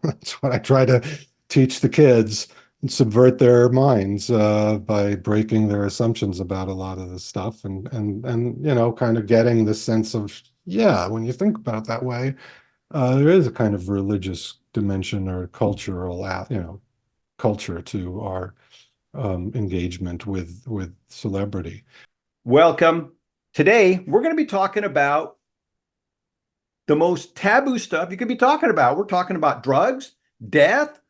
That's what I try to teach the kids and subvert their minds by breaking their assumptions about a lot of this stuff and kind of getting the sense of, yeah, when you think about it that way, there is a kind of religious dimension or cultural, culture to our engagement with celebrity. Welcome. Today, we're going to be talking about the most taboo stuff you could be talking about. We're talking about drugs, death,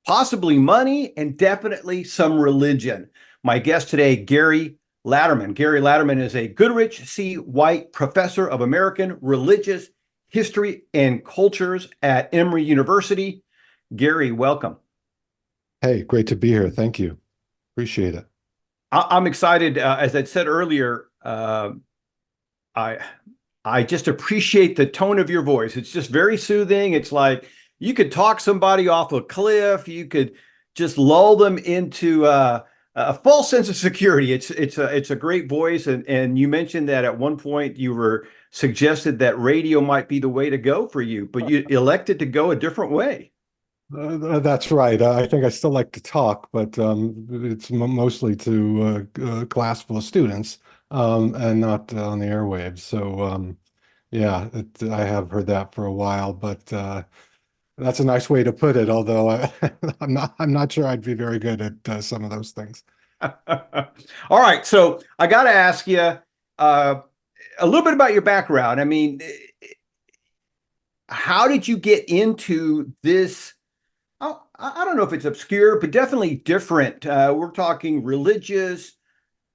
possibly money, and definitely some religion. My guest today, Gary Laderman. Gary Laderman is a Goodrich C. White Professor of American Religious History and Cultures at Emory University. Gary, welcome. Hey, great to be here. Thank you. Appreciate it. I'm excited. As I said earlier, I I just appreciate the tone of your voice. It's just very soothing. It's like you could talk somebody off a cliff. You could just lull them into a false sense of security. It's a great voice. And you mentioned that at one point you were suggested that radio might be the way to go for you, but you elected to go a different way. That's right. I think I still like to talk, but it's mostly to a class full of students and not on the airwaves. So yeah, I have heard that for a while, but that's a nice way to put it. Although I'm not sure I'd be very good at some of those things. All right, so I got to ask you a little bit about your background. I mean, how did you get into this? Oh, I don't know if it's obscure, but definitely different. We're talking religious,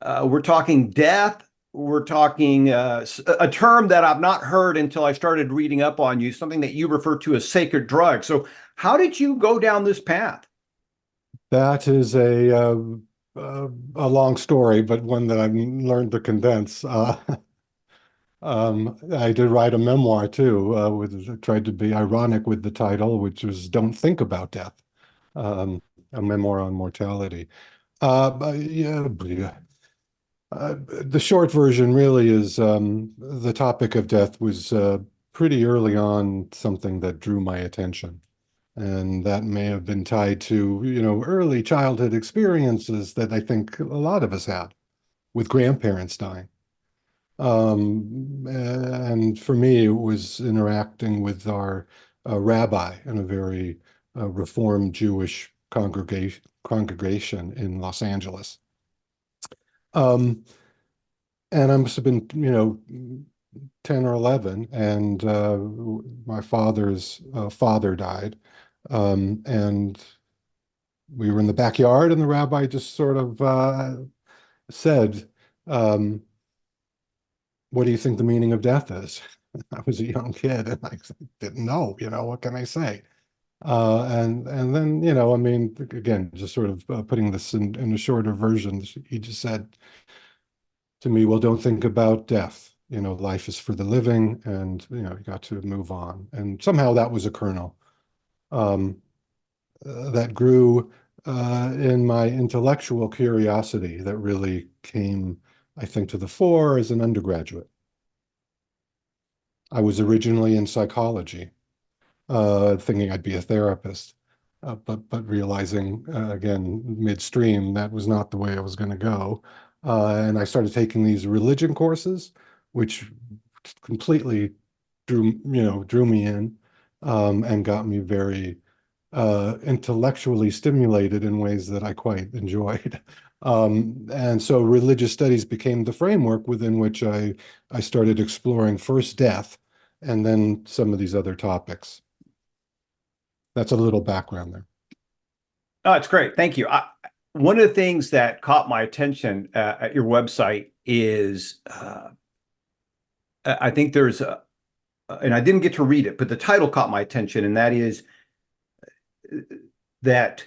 we're talking death, we're talking a term that I've not heard until I started reading up on you, something that you refer to as sacred drugs. So, how did you go down this path? That is a long story, but one that I've learned to condense. I did write a memoir too, tried to be ironic with the title, which was "Don't Think About Death," a memoir on mortality. Yeah, the short version really is the topic of death was pretty early on something that drew my attention. And that may have been tied to, early childhood experiences that I think a lot of us had with grandparents dying. And for me, it was interacting with our rabbi in a very Reformed Jewish congregation in Los Angeles. Um, and I must have been, 10 or 11, and my father's father died. And we were in the backyard, and the rabbi just sort of said, um, what do you think the meaning of death is? I was a young kid, and I didn't know, what can I say? And then, I mean, again, just sort of putting this in a shorter version, he just said to me, well, don't think about death. Life is for the living, and, you got to move on. And somehow that was a kernel. Um, that grew in my intellectual curiosity that really came, I think, to the fore as an undergraduate. I was originally in psychology, thinking I'd be a therapist, but realizing again midstream that was not the way I was going to go, and I started taking these religion courses, which completely drew me in, and got me very intellectually stimulated in ways that I quite enjoyed. And so religious studies became the framework within which I started exploring first death and then some of these other topics. That's a little background there. Oh, it's great. Thank you. One of the things that caught my attention at your website is I think there's and I didn't get to read it, but the title caught my attention, and that is that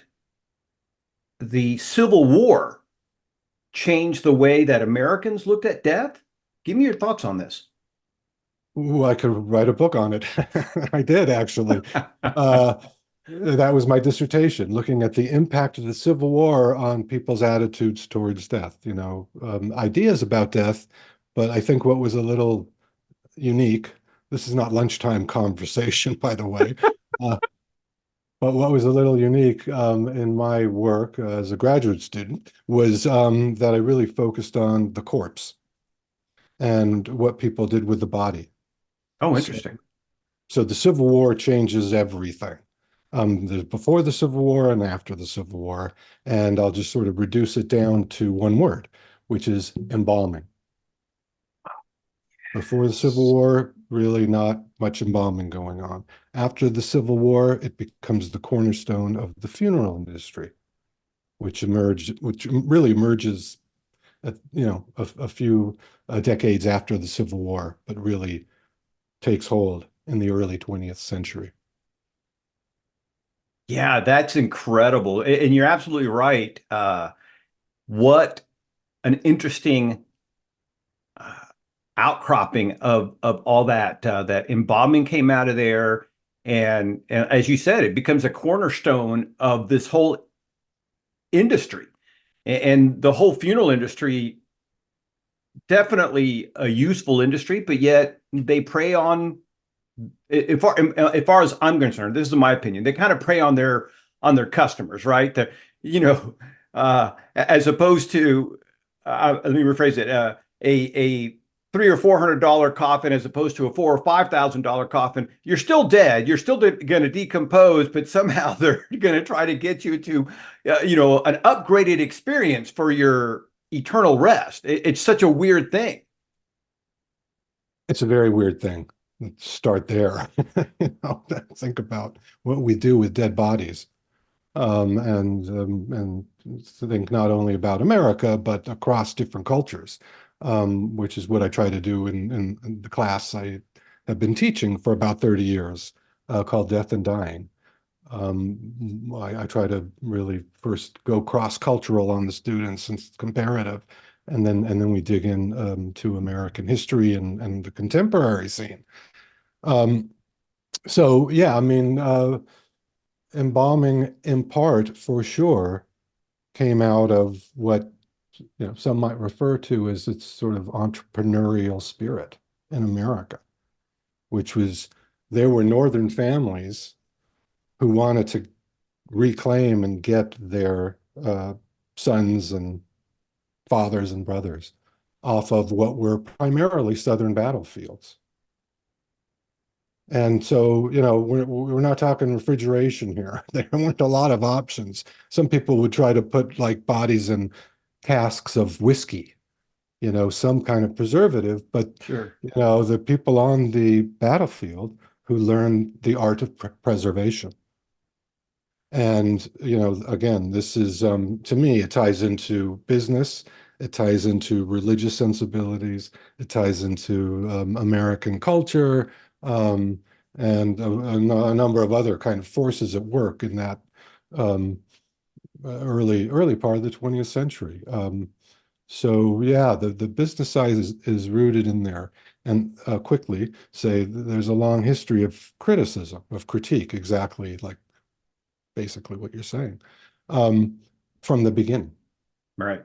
the Civil War changed the way that Americans looked at death. Give me your thoughts on this. Ooh, I could write a book on it. I did actually. Uh, that was my dissertation, looking at the impact of the Civil War on people's attitudes towards death, ideas about death. But I think what was a little unique, this is not lunchtime conversation, by the way. Uh, But what was a little unique in my work as a graduate student was that I really focused on the corpse and what people did with the body. Oh, So, interesting. so the Civil War changes everything. There's before the Civil War and after the Civil War, and I'll just sort of reduce it down to one word, which is embalming. Before the Civil War, really not much embalming going on. After the Civil War, it becomes the cornerstone of the funeral industry, which really emerges, a few decades after the Civil War, but really takes hold in the early 20th century. Yeah, that's incredible. And you're absolutely right. What an interesting uh, outcropping of all that that embalming came out of there. And as you said, it becomes a cornerstone of this whole industry. And the whole funeral industry, definitely a useful industry, but yet they prey on, as far as I'm concerned, this is my opinion. They kind of prey on their customers, right? You know, as opposed to, let me rephrase it, a $300 or $400 coffin as opposed to a $4,000 or $5,000 coffin. You're still dead. You're still going to decompose, but somehow they're going to try to get you to, an upgraded experience for your eternal rest. It's such a weird thing. It's a very weird thing. Let's start there. Think about what we do with dead bodies. And think not only about America, but across different cultures, which is what I try to do in the class I have been teaching for about 30 years, called Death and Dying. I try to really first go cross-cultural on the students and comparative, and then we dig in to American history and the contemporary scene. Um, so yeah, I mean, embalming in part for sure came out of what some might refer to as its sort of entrepreneurial spirit in America, which was there were Northern families who wanted to reclaim and get their sons and fathers and brothers off of what were primarily Southern battlefields. And so, we're not talking refrigeration here. There weren't a lot of options. Some people would try to put like bodies in casks of whiskey, some kind of preservative, but Sure. the people on the battlefield who learned the art of preservation. And, again, this is, to me, it ties into business, it ties into religious sensibilities, it ties into American culture, and a number of other kind of forces at work in that um, early part of the 20th century. So yeah, the business side is rooted in there. And quickly say there's a long history of criticism, of critique, exactly like basically what you're saying, um, from the beginning. Right.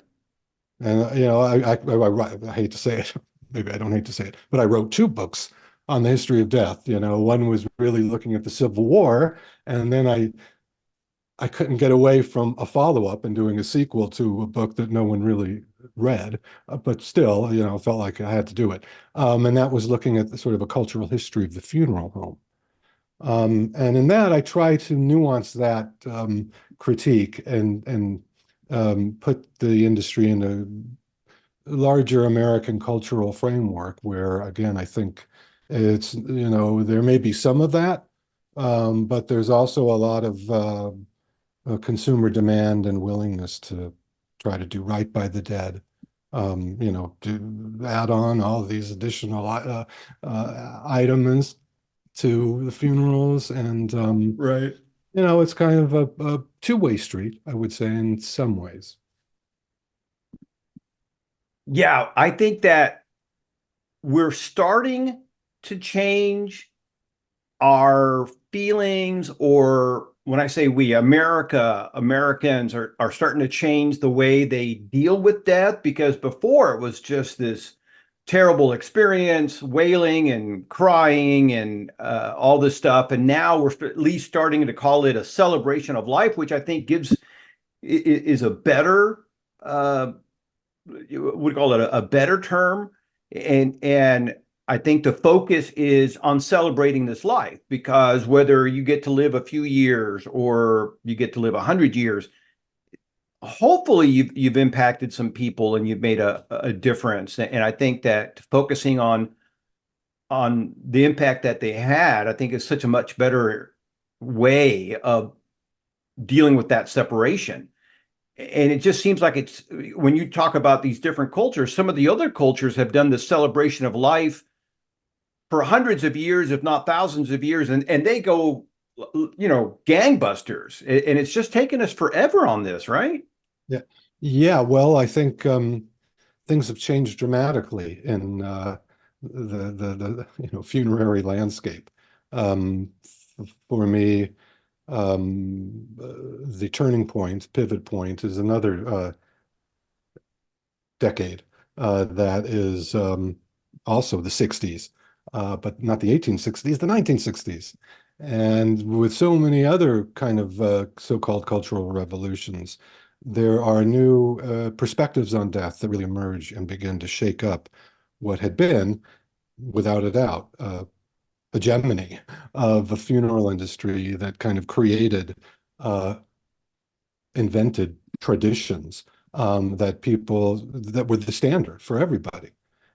And I hate to say it, maybe I don't hate to say it, but I wrote two books on the history of death. One was really looking at the Civil War, and then I couldn't get away from a follow-up and doing a sequel to a book that no one really read, but still, felt like I had to do it. And that was looking at the sort of a cultural history of the funeral home. And in that, I try to nuance that critique and put the industry in a larger American cultural framework where, again, I think there may be some of that, but there's also a lot of consumer demand and willingness to try to do right by the dead. To add on all these additional items to the funerals, and Right. it's kind of a two-way street, I would say, in some ways. Yeah, I think that we're starting to change our feelings, or when I say we, Americans are starting to change the way they deal with death, because before it was just this terrible experience, wailing and crying and all this stuff. And now we're at least starting to call it a celebration of life, which I think is a better would call it a better term. And I think the focus is on celebrating this life, because whether you get to live a few years or you get to live 100 years, hopefully you've impacted some people and you've made a difference. And I think that focusing on the impact that they had, I think is such a much better way of dealing with that separation. And it just seems like it's when you talk about these different cultures, some of the other cultures have done the celebration of life for hundreds of years, if not thousands of years, and they go, gangbusters. And it's just taken us forever on this, right? Yeah. Yeah. Well, I think things have changed dramatically in the funerary landscape. For me, the turning point, pivot point, is another decade that is also the 60s, but not the 1860s, the 1960s. And with so many other kind of so-called cultural revolutions, there are new perspectives on death that really emerge and begin to shake up what had been, without a doubt, hegemony of a funeral industry that kind of created, invented traditions that were the standard for everybody.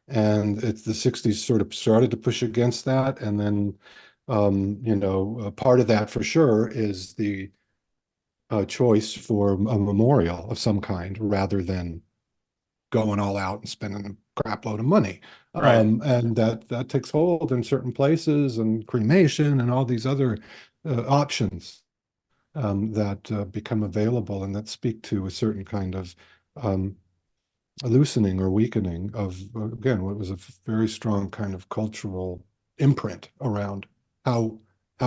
And it's the 60s sort of started to push against that. And then, part of that for sure is the choice for a memorial of some kind rather than going all out and spending a crap load of money. Right. And that takes hold in certain places, and cremation and all these other options that become available and that speak to a certain kind of um, loosening or weakening of, again, what was a very strong kind of cultural imprint around how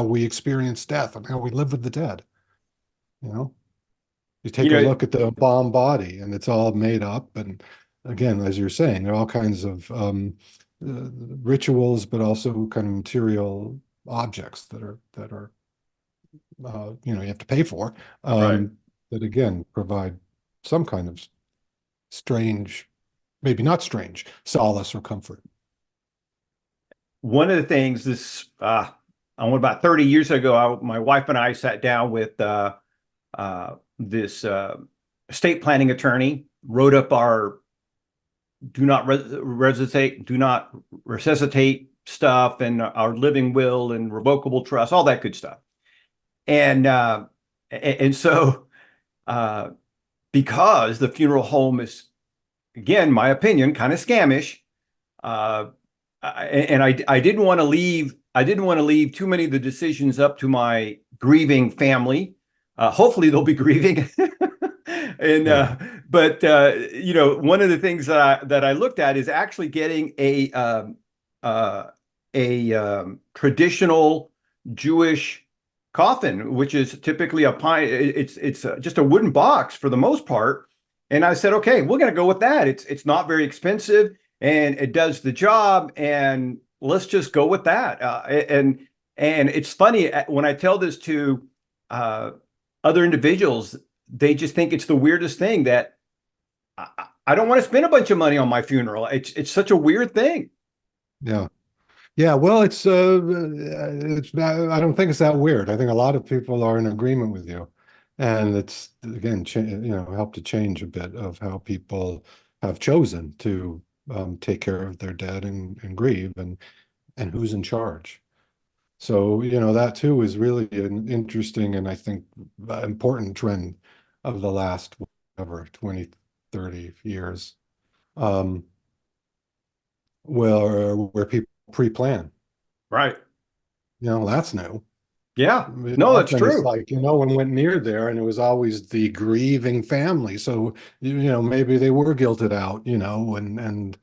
we experience death and how we live with the dead. You know, you You take a know, look at the embalmed body, and it's all made up. And again, as you're saying, there are all kinds of rituals, but also kind of material objects that are you have to pay for, right. that again provide some kind of strange, maybe not strange, solace or comfort. One of the things I want about 30 years ago, my wife and I sat down with this estate planning attorney, wrote up our do not resuscitate stuff, and our living will and revocable trust, all that good stuff. And so uh, because the funeral home is, again, my opinion, kind of scamish, uh, and I didn't want to leave. I didn't want to leave too many of the decisions up to my grieving family. Hopefully, they'll be grieving. and Yeah. but one of the things that I looked at is actually getting a traditional Jewish coffin, which is typically a pine. It's just a wooden box for the most part. And I said, okay, we're going to go with that. It's not very expensive and it does the job, and let's just go with that. And it's funny when I tell this to uh, other individuals, they just think it's the weirdest thing that I don't want to spend a bunch of money on my funeral. It's such a weird thing. Yeah. Yeah, well, it's I don't think it's that weird. I think a lot of people are in agreement with you. And it's again, helped to change a bit of how people have chosen to take care of their dead and grieve, and who's in charge. So, that too is really an interesting and I think important trend of the last, whatever, 20, 30 years. Um, where people pre-plan. Right. That's new. Yeah. No, that's Often it's true. like, no one went near there, and it was always the grieving family. So, maybe they were guilted out, and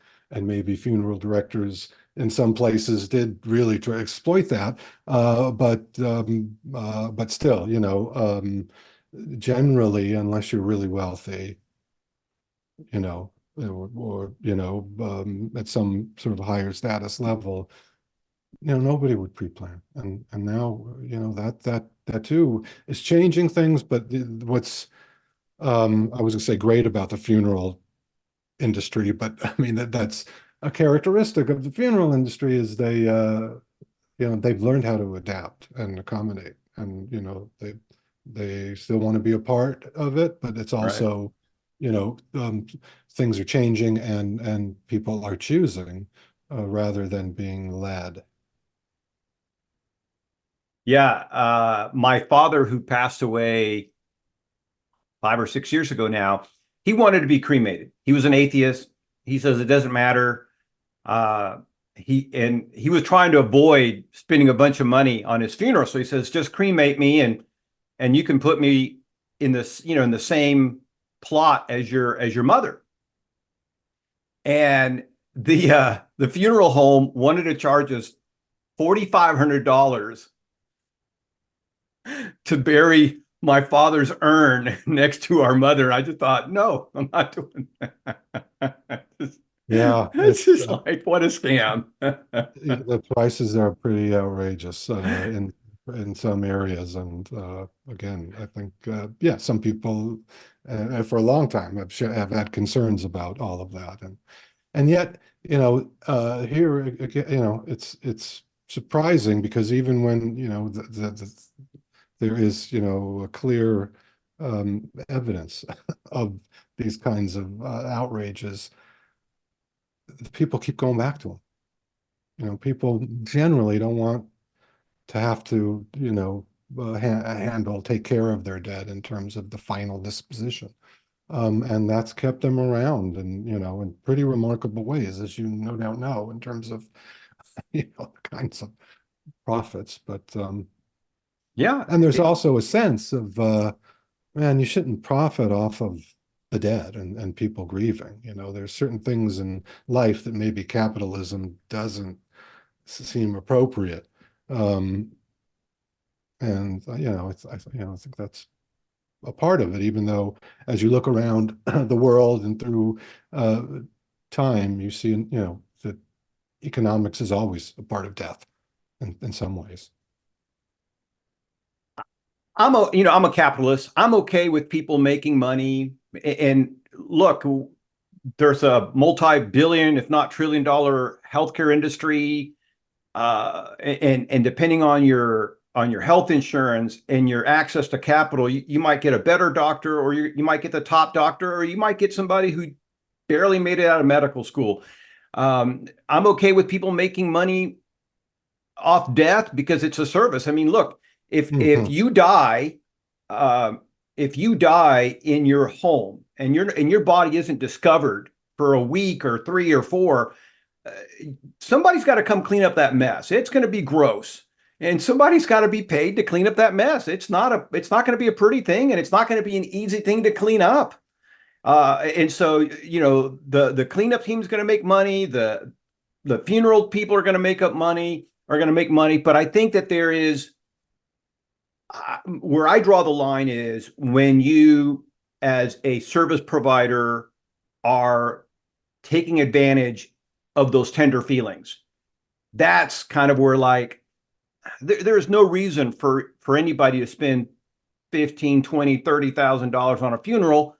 maybe funeral directors in some places did really try to exploit that. But still, generally, unless you're really wealthy, or at some sort of higher status level, nobody would pre-plan. And now, that too is changing things. But what's I was gonna say great about the funeral industry, but I mean that's a characteristic of the funeral industry is they've learned how to adapt and accommodate, and they still want to be a part of it, but it's Right. also, things are changing, and people are choosing rather than being led. Yeah. My father, who passed away 5 or 6 years ago now, he wanted to be cremated. He was an atheist. He says it doesn't matter. Uh, he was trying to avoid spending a bunch of money on his funeral. So he says, just cremate me, and you can put me in this, in the same plot as your mother. And the funeral home wanted to charge us $4,500 to bury my father's urn next to our mother. I just thought, no, I'm not doing that. Yeah, It's just like, what a scam. the prices are pretty outrageous in some areas, and again, I think yeah, some people for a long time have had concerns about all of that, and yet, here again, it's surprising because even when there is, a clear evidence of these kinds of outrages, people keep going back to them. People generally don't want to have to, take care of their dead in terms of the final disposition. And that's kept them around, and in pretty remarkable ways, as you no doubt know, in terms of kinds of profits. But Yeah. and there's also a sense of man, you shouldn't profit off of the dead and people grieving. There's certain things in life that maybe capitalism doesn't seem appropriate. Um, and I think that's a part of it, even though as you look around the world and through uh, time, you see, that economics is always a part of death in some ways. I'm a capitalist. I'm okay with people making money. And look, there's a multi-billion, if not trillion-dollar healthcare industry. And depending on your health insurance and your access to capital, you might get a better doctor, or you might get the top doctor, or you might get somebody who barely made it out of medical school. I'm okay with people making money off death because it's a service. I mean, look, if Mhm. if you die, uh, if you die in your home and your body isn't discovered for a week or 3 or 4, uh, somebody's got to come clean up that mess. It's going to be gross, and somebody's got to be paid to clean up that mess. It's not going to be a pretty thing, and it's not going to be an easy thing to clean up. And so, the cleanup team is going to make money. The funeral people are going to make money. But I think that there is where I draw the line is when you, as a service provider, are taking advantage of those tender feelings. That's kind of where, like, there is no reason for anybody to spend 15, 20, $30,000 on a funeral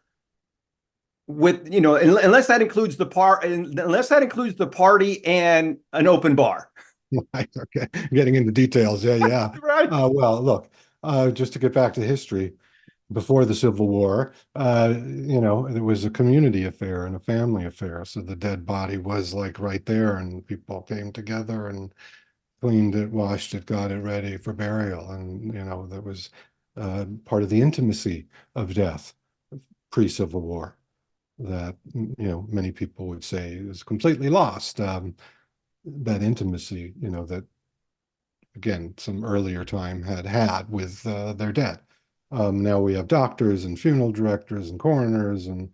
with, unless that includes the party and an open bar. Right, okay. Getting into details. Yeah, yeah. Right. Well, look, just to get back to history, before the Civil War, it was a community affair and a family affair. So the dead body was like right there, and people came together and cleaned it, washed it, got it ready for burial. And, that was part of the intimacy of death pre-Civil War that, many people would say is completely lost. That intimacy, that again, some earlier time had with their dead. Now we have doctors and funeral directors and coroners, and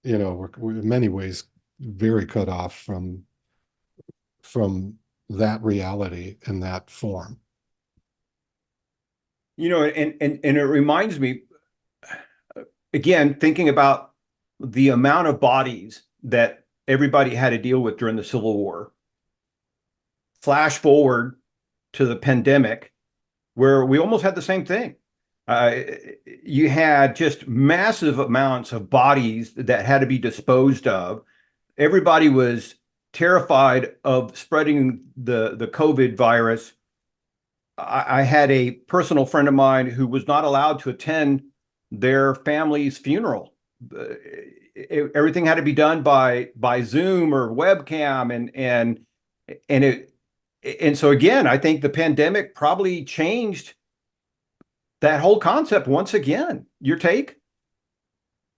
we're in many ways very cut off from that reality in that form. And it reminds me, again, thinking about the amount of bodies that everybody had to deal with during the Civil War. Flash forward to the pandemic, where we almost had the same thing. Uh, you had just massive amounts of bodies that had to be disposed of. Everybody was terrified of spreading the COVID virus. I had a personal friend of mine who was not allowed to attend their family's funeral. Everything had to be done by Zoom or webcam, and it and so again, I think the pandemic probably changed that whole concept once again. Your take?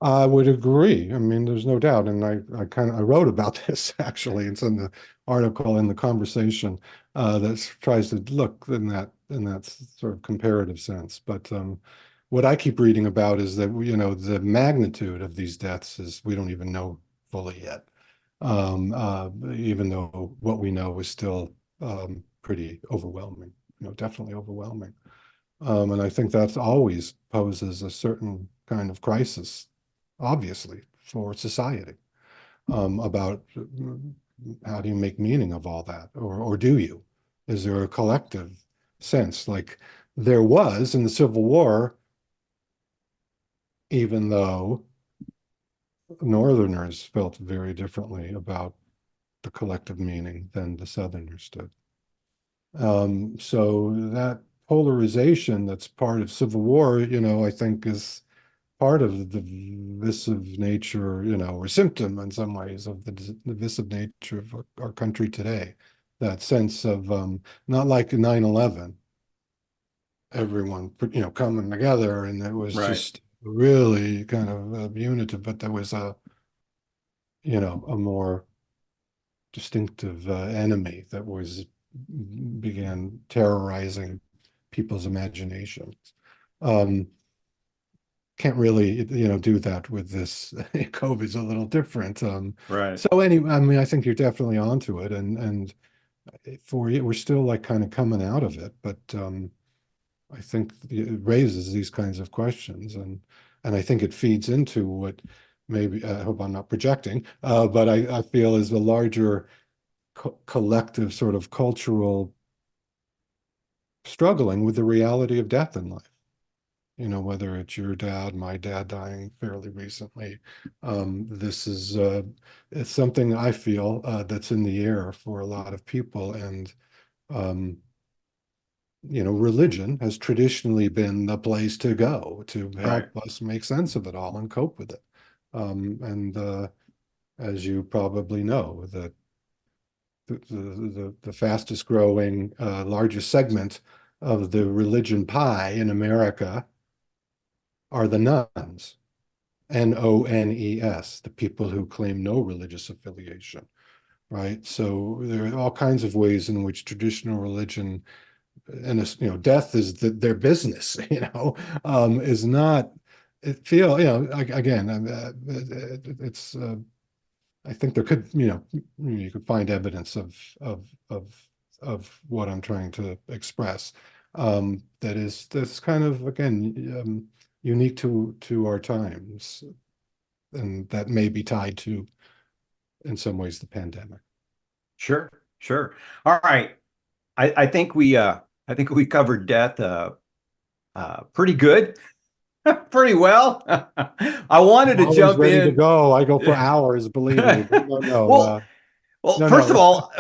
I would agree. I mean, there's no doubt. And I wrote about this actually. It's in the article in the conversation that tries to look in that sort of comparative sense. But what I keep reading about is that, the magnitude of these deaths is we don't even know fully yet. Even though what we know is still pretty overwhelming, definitely overwhelming. And I think that always poses a certain kind of crisis, obviously, for society, about how do you make meaning of all that, or do you? Is there a collective sense like there was in the Civil War, even though Northerners felt very differently about the collective meaning than the Southerners did. So that polarization that's part of Civil War, I think is part of the divisive nature, or symptom in some ways of the divisive nature of our country today. That sense of not like 9/11, everyone, coming together, and it was Right. just really kind of unitive, but there was a more distinctive enemy that began terrorizing people's imaginations. Um, can't really, do that with this. COVID's a little different. Right. So anyway, I mean, I think you're definitely onto it, and for you, we're still like kind of coming out of it, but I think it raises these kinds of questions, and I think it feeds into what maybe I hope I'm not projecting, but I feel is the larger collective sort of cultural struggling with the reality of death in life. Whether it's your dad, my dad dying fairly recently. This is it's something I feel that's in the air for a lot of people. And um, religion has traditionally been the place to go to Right. help us make sense of it all and cope with it. And as you probably know, the fastest growing, largest segment of the religion pie in America are the nones, Nones, the people who claim no religious affiliation, right? So there are all kinds of ways in which traditional religion and death is their business, is not. It feel again. It's. I think there could you could find evidence of what I'm trying to express. That's kind of again unique to our times, and that may be tied to, in some ways, the pandemic. Sure. Sure. All right. I think we covered death pretty good, pretty well. I wanted I'm to always jump ready to in. go. I go for hours, believe me. But no, no, Well, well, no, no. first of all,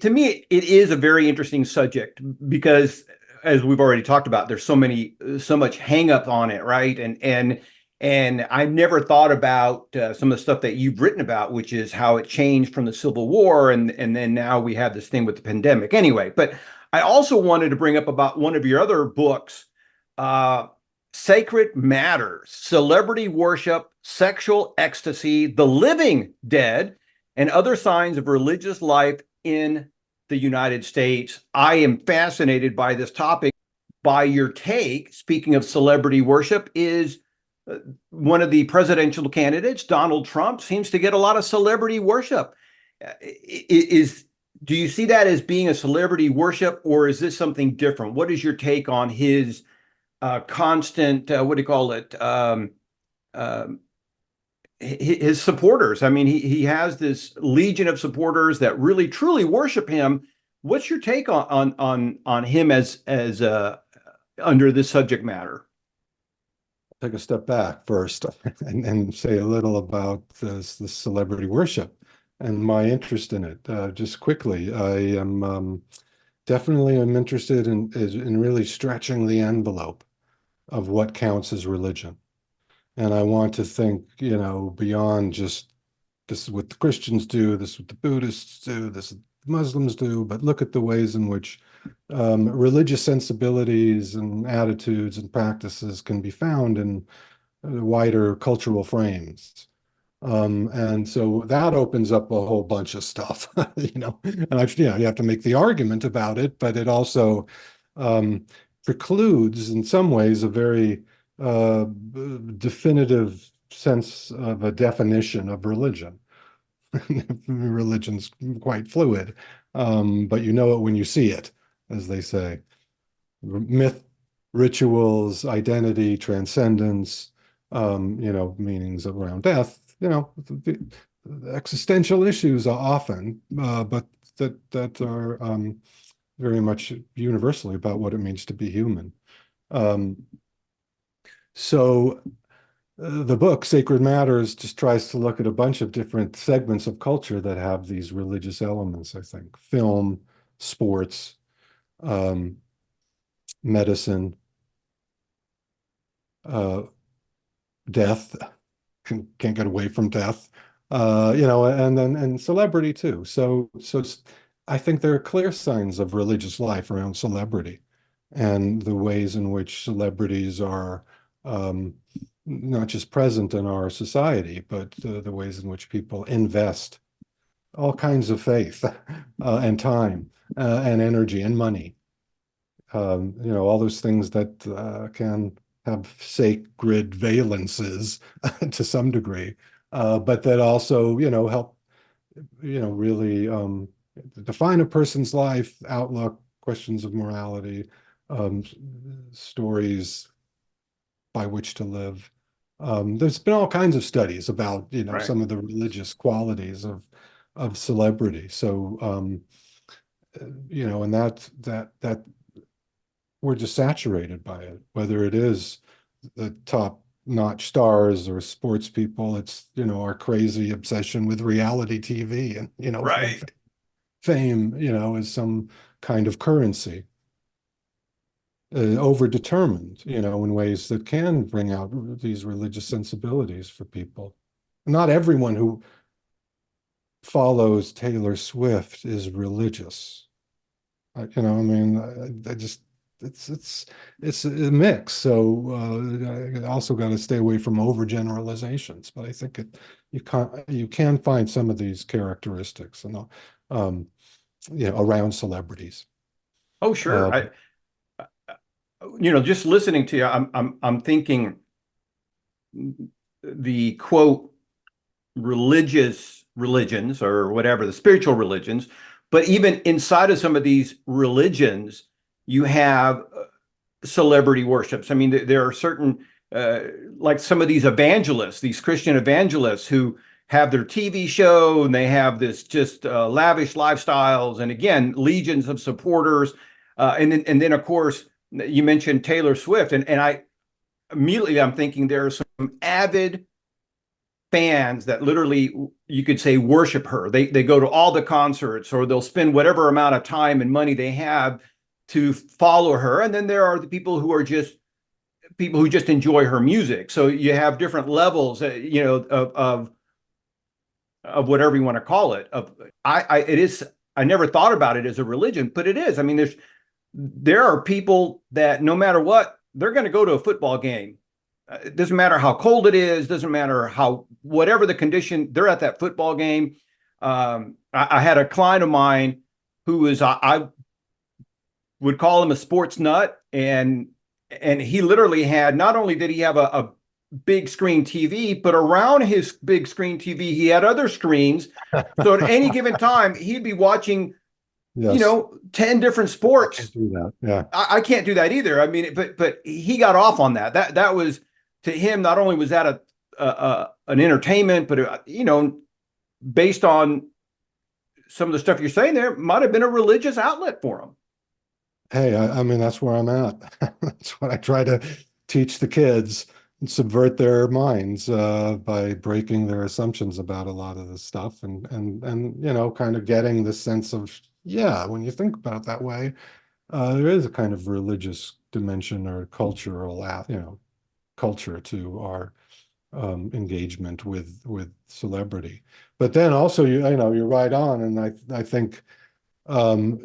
to me it is a very interesting subject because, as we've already talked about, there's so much hang up on it, right? And I've never thought about some of the stuff that you've written about, which is how it changed from the Civil War, and then now we have this thing with the pandemic. Anyway, but I also wanted to bring up about one of your other books, uh, Sacred Matters: Celebrity Worship, Sexual Ecstasy, the Living Dead, and Other Signs of Religious Life in the United States. I am fascinated by this topic. By your take, speaking of celebrity worship, is one of the presidential candidates, Donald Trump, seems to get a lot of celebrity worship. Is Do you see that as being a celebrity worship, or is this something different? What is your take on his constant, what do you call it? Um, his supporters. I mean, he has this legion of supporters that really truly worship him. What's your take on him as under this subject matter? Take a step back first and say a little about this celebrity worship and my interest in it. Just quickly, I am definitely am interested in really stretching the envelope of what counts as religion. And I want to think, beyond just this is what the Christians do, this is what the Buddhists do, this is what the Muslims do, but look at the ways in which religious sensibilities and attitudes and practices can be found in wider cultural frames. And so that opens up a whole bunch of stuff, and you have to make the argument about it, but it also um, precludes in some ways a very definitive sense of a definition of religion. Religion's quite fluid, but you know it when you see it, as they say. Myth, rituals, identity, transcendence, meanings around death, the existential issues are often, but that are very much universally about what it means to be human. Um, so the book, Sacred Matters, just tries to look at a bunch of different segments of culture that have these religious elements, I think. Film, sports, medicine, death, can't get away from death, and celebrity too. So I think there are clear signs of religious life around celebrity and the ways in which celebrities are not just present in our society, but the ways in which people invest all kinds of faith and time and energy and money. All those things that can have sacred valences to some degree, but that also, help, really define a person's life, outlook, questions of morality, stories by which to live. There's been all kinds of studies about, Right. some of the religious qualities of celebrity. So, and that we're just saturated by it, whether it is the top-notch stars or sports people. It's, our crazy obsession with reality TV and, Right. fame, is some kind of currency, overdetermined, in ways that can bring out these religious sensibilities for people. Not everyone who follows Taylor Swift is religious. I mean, I just it's a mix. So I also got to stay away from overgeneralizations. But I think you can find some of these characteristics and um, around celebrities. Oh, sure. Uh, Just listening to you, I'm thinking the quote religious religions or whatever, the spiritual religions, but even inside of some of these religions, you have celebrity worships. I mean, there are certain, like some of these evangelists, these Christian evangelists who have their TV show and they have this just lavish lifestyles, and again, legions of supporters. And then of course, you mentioned Taylor Swift, and I immediately I'm thinking there are some avid fans that literally you could say worship her. They go to all the concerts, or they'll spend whatever amount of time and money they have to follow her. And then there are the people who are just people who just enjoy her music. So you have different levels, of whatever you want to call it. It is. I never thought about it as a religion, but it is. I mean, there are people that no matter what, they're going to go to a football game. It doesn't matter how cold it is, doesn't matter whatever the condition, they're at that football game. I had a client of mine who I would call him a sports nut, and he literally had, not only did he have a big screen TV, but around his big screen TV, he had other screens. So at any given time, he'd be watching, yes, 10 different I sports. can't do that. Yeah. I can't do that either. I mean, but he got off on that. That was, to him, not only was that an entertainment, but based on some of the stuff you're saying, there might have been a religious outlet for them. Hey, I mean, that's where I'm at. That's what I try to teach the kids and subvert their minds by breaking their assumptions about a lot of this stuff and kind of getting the sense of, yeah, when you think about it that way, there is a kind of religious dimension or cultural, culture to our engagement with celebrity. But then also, you're right on, and I think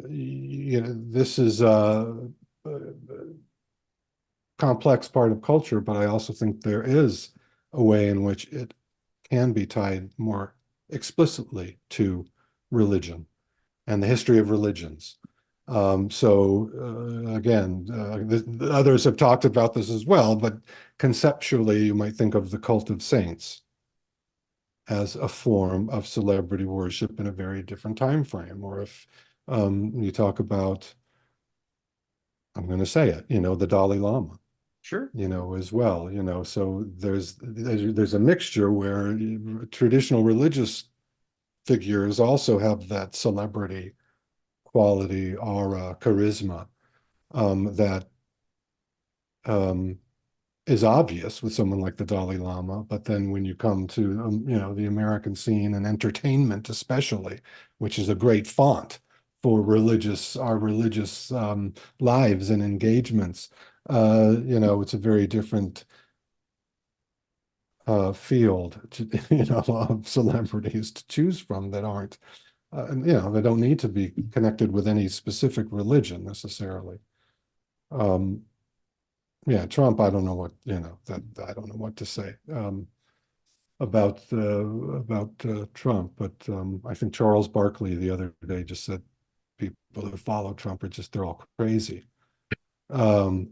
this is a complex part of culture, but I also think there is a way in which it can be tied more explicitly to religion and the history of religions. Again, others have talked about this as well, but conceptually, you might think of the cult of saints as a form of celebrity worship in a very different time frame. Or if you talk about, I'm going to say it, the Dalai Lama, Sure. as well, so there's a mixture where traditional religious figures also have that celebrity quality, aura, charisma that is obvious with someone like the Dalai Lama. But then when you come to, the American scene and entertainment, especially, which is a great font for our religious lives and engagements, it's a very different field to, of celebrities to choose from that aren't, they don't need to be connected with any specific religion necessarily. Yeah, Trump, I don't know what, that I don't know what to say about Trump, but I think Charles Barkley the other day just said people who follow Trump are they're all crazy. But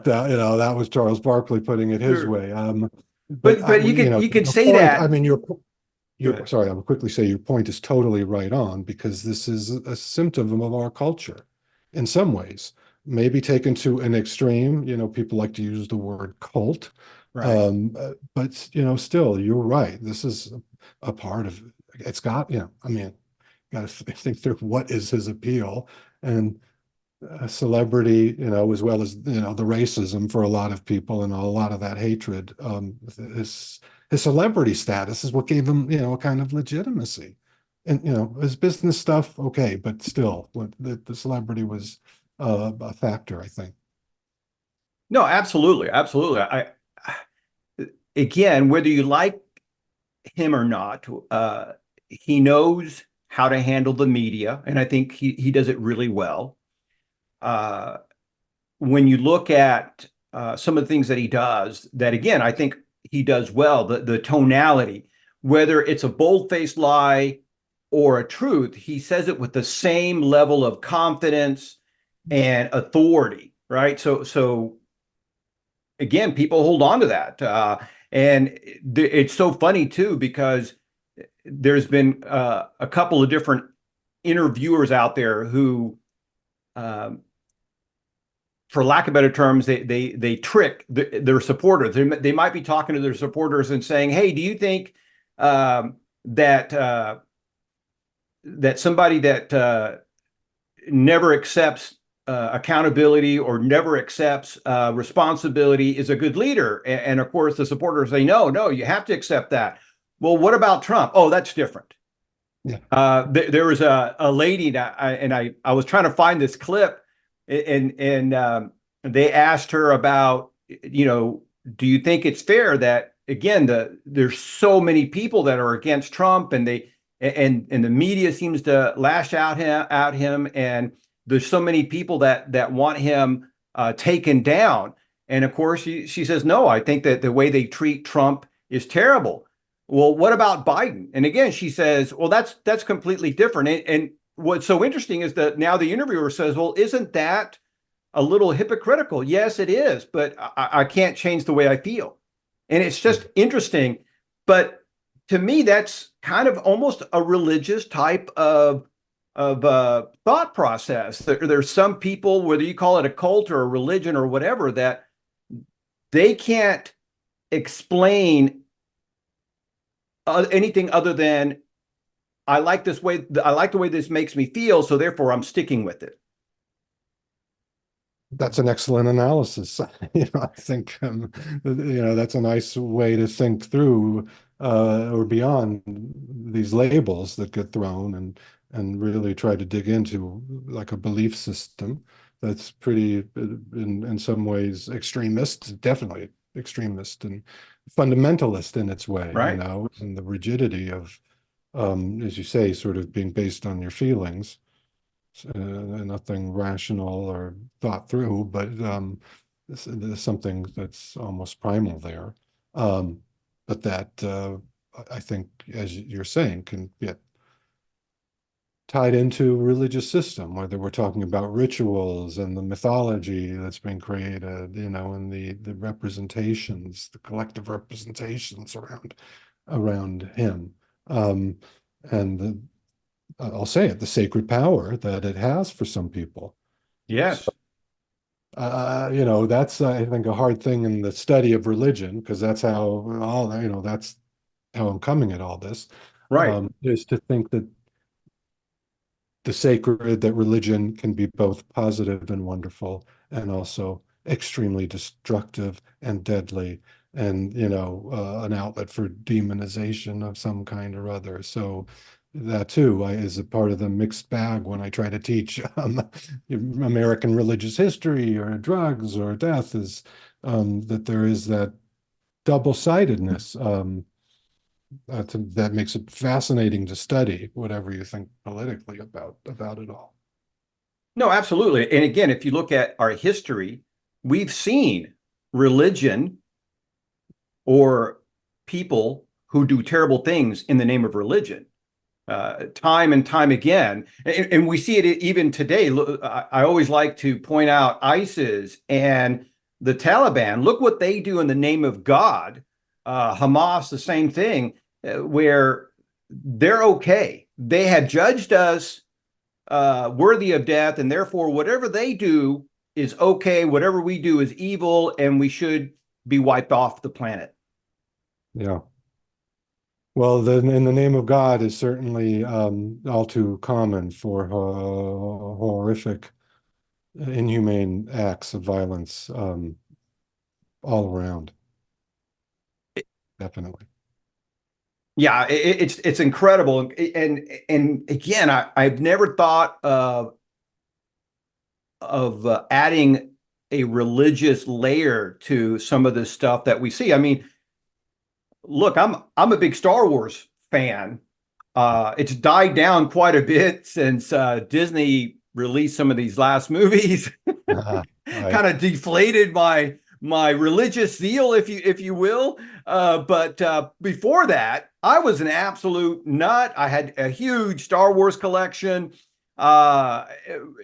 that was Charles Barkley putting it his Sure. way. But you could The say point, I that. mean, Go ahead. sorry, I will quickly say your point is totally right on, because this is a symptom of our culture in some ways, maybe taken to an extreme. People like to use the word cult. Right. But still, you're right. This is a part of it's got, I mean, got to think through what is his appeal. And celebrity, as well as, the racism for a lot of people and a lot of that hatred. His celebrity status is what gave him, a kind of legitimacy. And, his business stuff, okay, but still, the celebrity was a factor, I think. No, absolutely, absolutely. Again, whether you like him or not, he knows how to handle the media, and I think he does it really well. Uh, when you look at some of the things that he does, that again, I think he does well, the tonality, whether it's a bold-faced lie or a truth, he says it with the same level of confidence and authority, right? So again, people hold on to that. And it's so funny too, because there's been a couple of different interviewers out there who, for lack of better terms, they trick their supporters. They might be talking to their supporters and saying, "Hey, do you think that that somebody that never accepts accountability or never accepts responsibility is a good leader?" And of course, the supporters say, "No, you have to accept that." Well, what about Trump? Oh, that's different. Yeah. There was a lady that I was trying to find this clip, and they asked her about, do you think it's fair that, again, there's so many people that are against Trump, and the media seems to lash out at him, and there's so many people that want him taken down. And of course, she says, no, I think that the way they treat Trump is terrible. Well, what about Biden? And again, she says, well, that's completely different. And what's so interesting is that now the interviewer says, well, isn't that a little hypocritical? Yes, it is, but I can't change the way I feel. And it's just interesting. But to me, that's kind of almost a religious type of thought process. There's some people, whether you call it a cult or a religion or whatever, that they can't explain anything other than I like this way. I like the way this makes me feel, so therefore I'm sticking with it. That's an excellent analysis. I think that's a nice way to think through or beyond these labels that get thrown and really try to dig into like a belief system that's pretty in some ways extremist, definitely extremist and fundamentalist in its way, Right. and the rigidity of as you say, sort of being based on your feelings nothing rational or thought through, but there's something that's almost primal there. Um, but that I think, as you're saying, can get tied into religious system, whether we're talking about rituals and the mythology that's been created, and the representations, the collective representations around him. Um, and I'll say it, the sacred power that it has for some people. So, Yes. that's I think a hard thing in the study of religion because that's how I'm coming at all this, Right. is to think that that religion can be both positive and wonderful and also extremely destructive and deadly and an outlet for demonization of some kind or other. So that too is a part of the mixed bag when I try to teach American religious history or drugs or death is that there is that double-sidedness that makes it fascinating to study, whatever you think politically about it all. No, absolutely. And again, if you look at our history, we've seen religion or people who do terrible things in the name of religion, time and time again. And we see it even today. I always like to point out ISIS and the Taliban. Look what they do in the name of God. Hamas, the same thing, where they're okay. They have judged us worthy of death, and therefore whatever they do is okay. Whatever we do is evil, and we should be wiped off the planet. Yeah. Well, then in the name of God is certainly all too common for horrific, inhumane acts of violence all around, definitely. Yeah, it's incredible, and again, I've never thought of adding a religious layer to some of this stuff that we see. I mean, look, I'm a big Star Wars fan. It's died down quite a bit since Disney released some of these last movies. Right. Kind of deflated my religious zeal, if you will. But before that, I was an absolute nut. I had a huge Star Wars collection. Uh,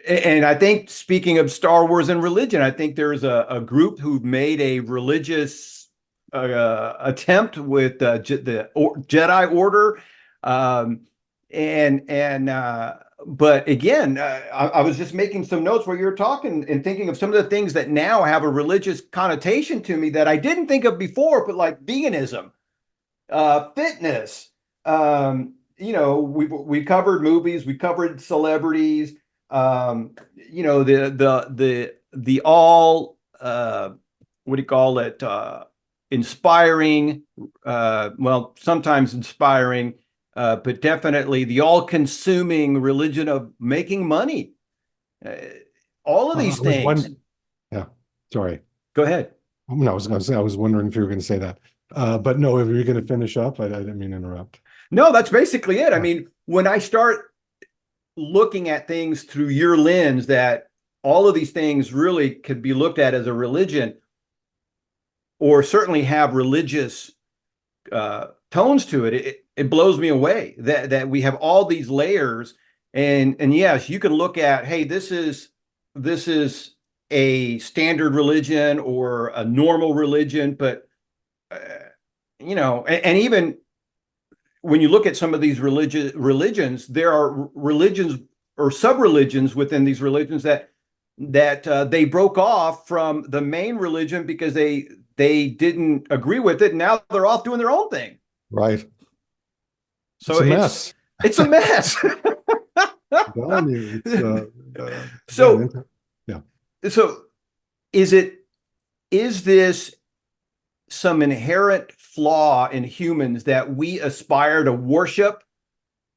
and I think, speaking of Star Wars and religion, I think there's a group who made a religious attempt with the Jedi Order. Um, and but again, I was just making some notes where you're talking and thinking of some of the things that now have a religious connotation to me that I didn't think of before, but like veganism, fitness. We covered movies, we covered celebrities. The all what do you call it? Inspiring. Well, sometimes inspiring, but definitely the all-consuming religion of making money. Uh, all of I these was things. one. Yeah. Sorry. Go ahead. No, I was going to say, I was wondering if you were going to say that. But no, if you're going to finish up, I didn't mean to interrupt. No, that's basically it. I Yeah. mean, when I start looking at things through your lens, that all of these things really could be looked at as a religion, or certainly have religious tones to it, it blows me away that we have all these layers. And yes, you can look at, hey, this is a standard religion or a normal religion, but uh, and even when you look at some of these religions, there are religions or sub-religions within these religions that they broke off from the main religion because they didn't agree with it, and now they're off doing their own thing. Right. It's So a mess. it's a mess. I'm telling you, it's again, So yeah. so is this some inherent flaw in humans that we aspire to worship,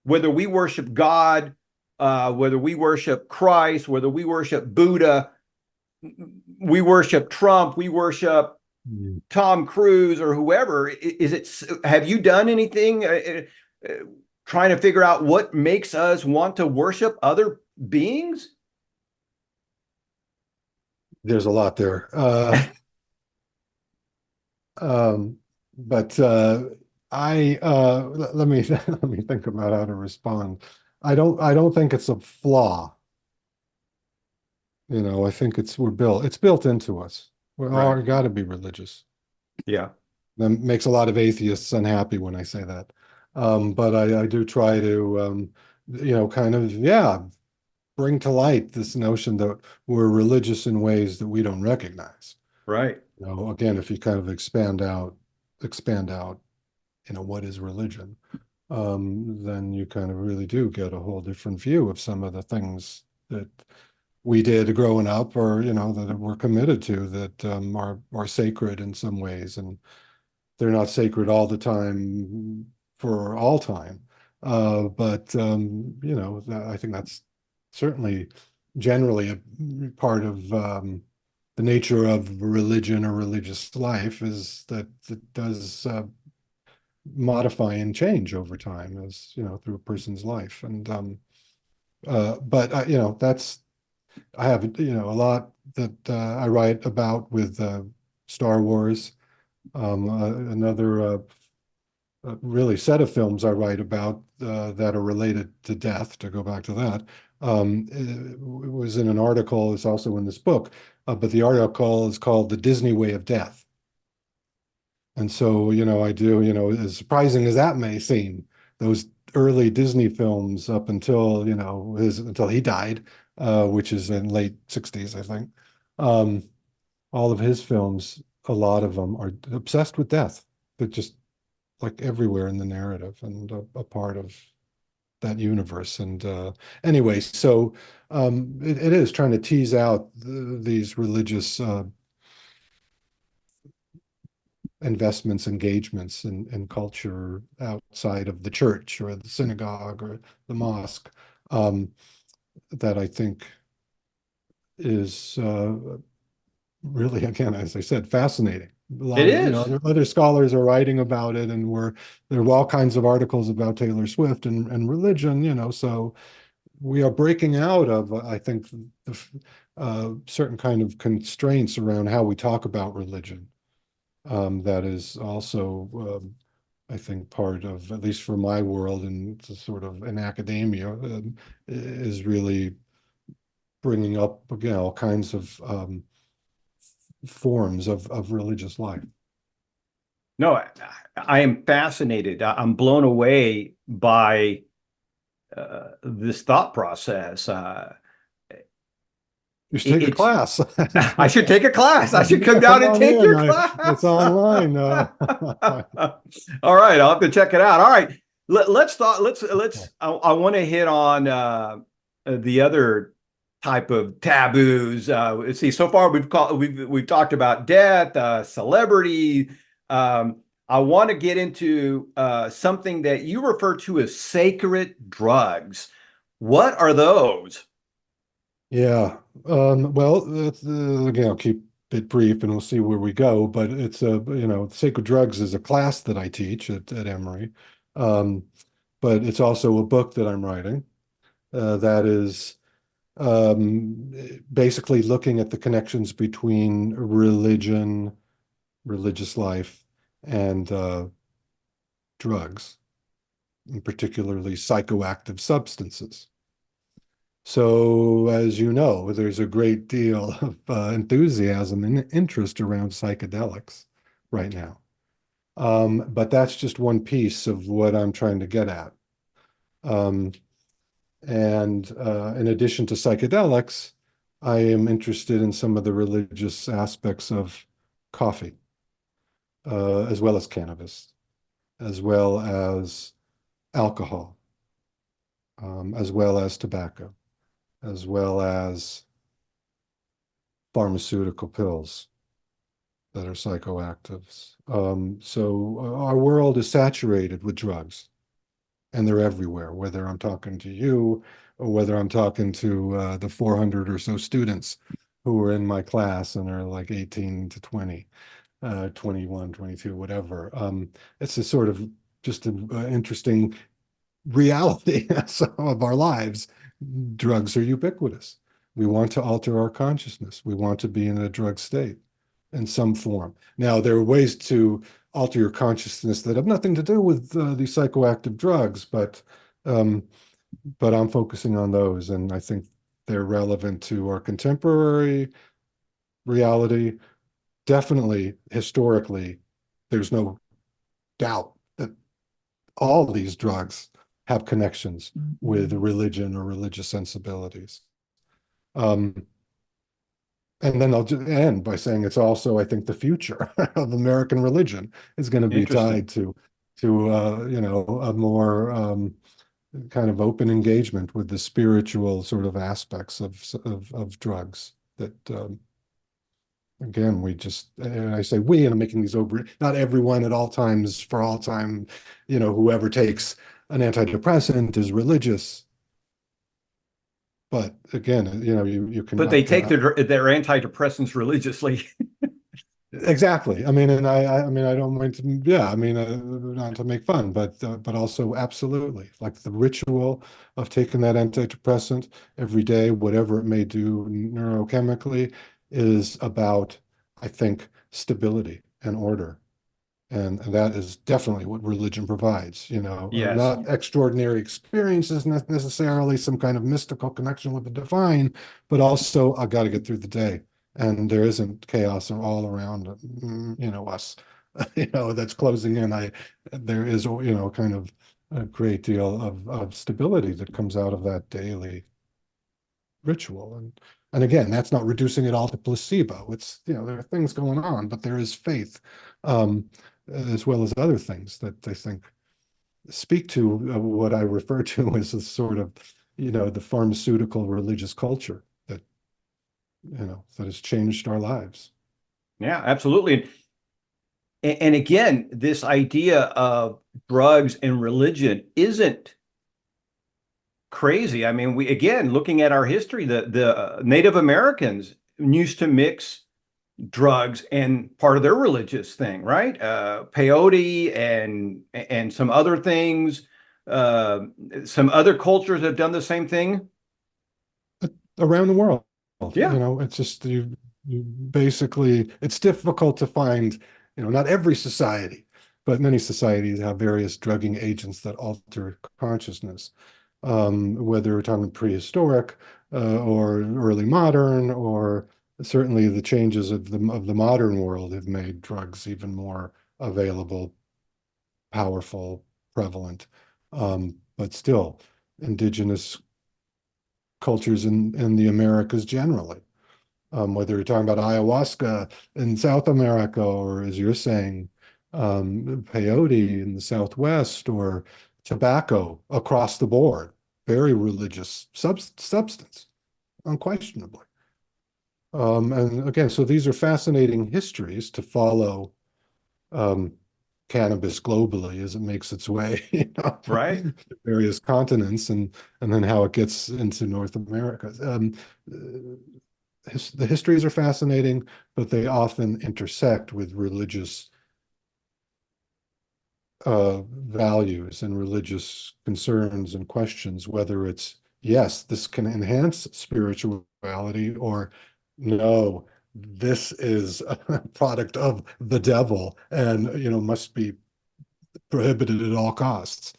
whether we worship God, whether we worship Christ, whether we worship Buddha, we worship Trump, we worship Mm. Tom Cruise or whoever? Is it? Have you done anything trying to figure out what makes us want to worship other beings? There's a lot there. Um, but let me let me think about how to respond. I don't think it's a flaw. I think it's built into us. We're Right. all got to be religious. Yeah. That makes a lot of atheists unhappy when I say that. But I do try to kind of, yeah, bring to light this notion that we're religious in ways that we don't recognize. Right. Again, if you kind of expand out, what is religion? Then you kind of really do get a whole different view of some of the things that we did growing up, or that we're committed to, that are sacred in some ways, and they're not sacred all the time for all time. But I think that's certainly generally a part of the nature of religion or religious life, is that it does modify and change over time, as through a person's life. And but that's I have a lot that I write about with Star Wars. Another really set of films I write about that are related to death, to go back to that. It was in an article, it's also in this book, but the article is called The Disney Way of Death. And so, I do, as surprising as that may seem, those early Disney films up until, until he died, which is in late 60s, I think. Um, all of his films, a lot of them are obsessed with death. They're just like everywhere in the narrative, and a part of that universe. And anyway, so it is trying to tease out these religious investments, engagements in culture outside of the church or the synagogue or the mosque, um, that I think is really, again, as I said, fascinating. A It lot of, is. other scholars are writing about it, and there are all kinds of articles about Taylor Swift and religion, so we are breaking out of, I think, the certain kind of constraints around how we talk about religion. That is also, I think, part of, at least for my world and sort of in academia, is really bringing up, again, all kinds of forms of religious life. No, I am fascinated. I'm blown away by this thought process. You should take a It's class. I should take a class. I should come Yeah, down come and on take in. your It's class. online. All right, I'll have to check it out. All right, let's thought. Let's. I want to hit on the other type of taboos. Let's see. So far, we've talked about death, celebrity. I want to get into something that you refer to as sacred drugs. What are those? Yeah. Well, again, I'll keep it brief and we'll see where we go. But it's Sacred Drugs is a class that I teach at Emory. Um, but it's also a book that I'm writing that is basically looking at the connections between religion, religious life, and drugs, and particularly psychoactive substances. So, as you know, there's a great deal of enthusiasm and interest around psychedelics right now. But that's just one piece of what I'm trying to get at. Um, and in addition to psychedelics, I am interested in some of the religious aspects of coffee. as well as cannabis, as well as alcohol, as well as tobacco, as well as pharmaceutical pills that are psychoactives. So our world is saturated with drugs, and they're everywhere, whether I'm talking to you or whether I'm talking to the 400 or so students who are in my class and are like 18 to 20, 21, 22, whatever. It's a sort of just an interesting reality of our lives. Drugs are ubiquitous. We want to alter our consciousness. We want to be in a drug state in some form. Now, there are ways to alter your consciousness that have nothing to do with these psychoactive drugs, um, but I'm focusing on those, and I think they're relevant to our contemporary reality. Definitely, historically, there's no doubt that all these drugs have connections with religion or religious sensibilities. Um, and then I'll just end by saying it's also, I think, the future of American religion is going to be Interesting. tied to you know, a more kind of open engagement with the spiritual sort of aspects of drugs that again, we just, and I say we, and I'm making these over, not everyone at all times, for all time, you know, whoever takes an antidepressant is religious. But again, you know, you can, But they take their antidepressants religiously. exactly. I mean, and I mean, I don't mind to, yeah, I mean, not to make fun, but also absolutely like the ritual of taking that antidepressant every day, whatever it may do neurochemically, is about, I think, stability and order. And that is definitely what religion provides, you know, Yes. not extraordinary experiences necessarily, some kind of mystical connection with the divine, but also I got to get through the day. And there isn't chaos all around, you know, us, you know, that's closing in. There is, you know, kind of a great deal of stability that comes out of that daily ritual. And again, that's not reducing it all to placebo. It's, you know, there are things going on, but there is faith, as well as other things that I think speak to what I refer to as a sort of, you know, the pharmaceutical religious culture that, you know, that has changed our lives. Yeah, absolutely. And again, this idea of drugs and religion isn't crazy. I mean, we again looking at our history, the Native Americans used to mix drugs and part of their religious thing, right? Peyote and some other things. Uh, some other cultures have done the same thing. Around the world, Yeah, you know, it's just you basically, it's difficult to find, you know, not every society, but many societies have various drugging agents that alter consciousness. Whether we're talking prehistoric or early modern, or certainly the changes of the modern world have made drugs even more available, powerful, prevalent. But still, indigenous cultures in the Americas generally, whether you're talking about ayahuasca in South America, or as you're saying, peyote in the Southwest, or tobacco across the board, very religious substance, unquestionably. And again, so these are fascinating histories to follow um, cannabis globally as it makes its way, you know, right. to various continents, and then how it gets into North America. The histories are fascinating, but they often intersect with religious values and religious concerns and questions, whether it's, yes, this can enhance spirituality, or no, this is a product of the devil and, you know, must be prohibited at all costs.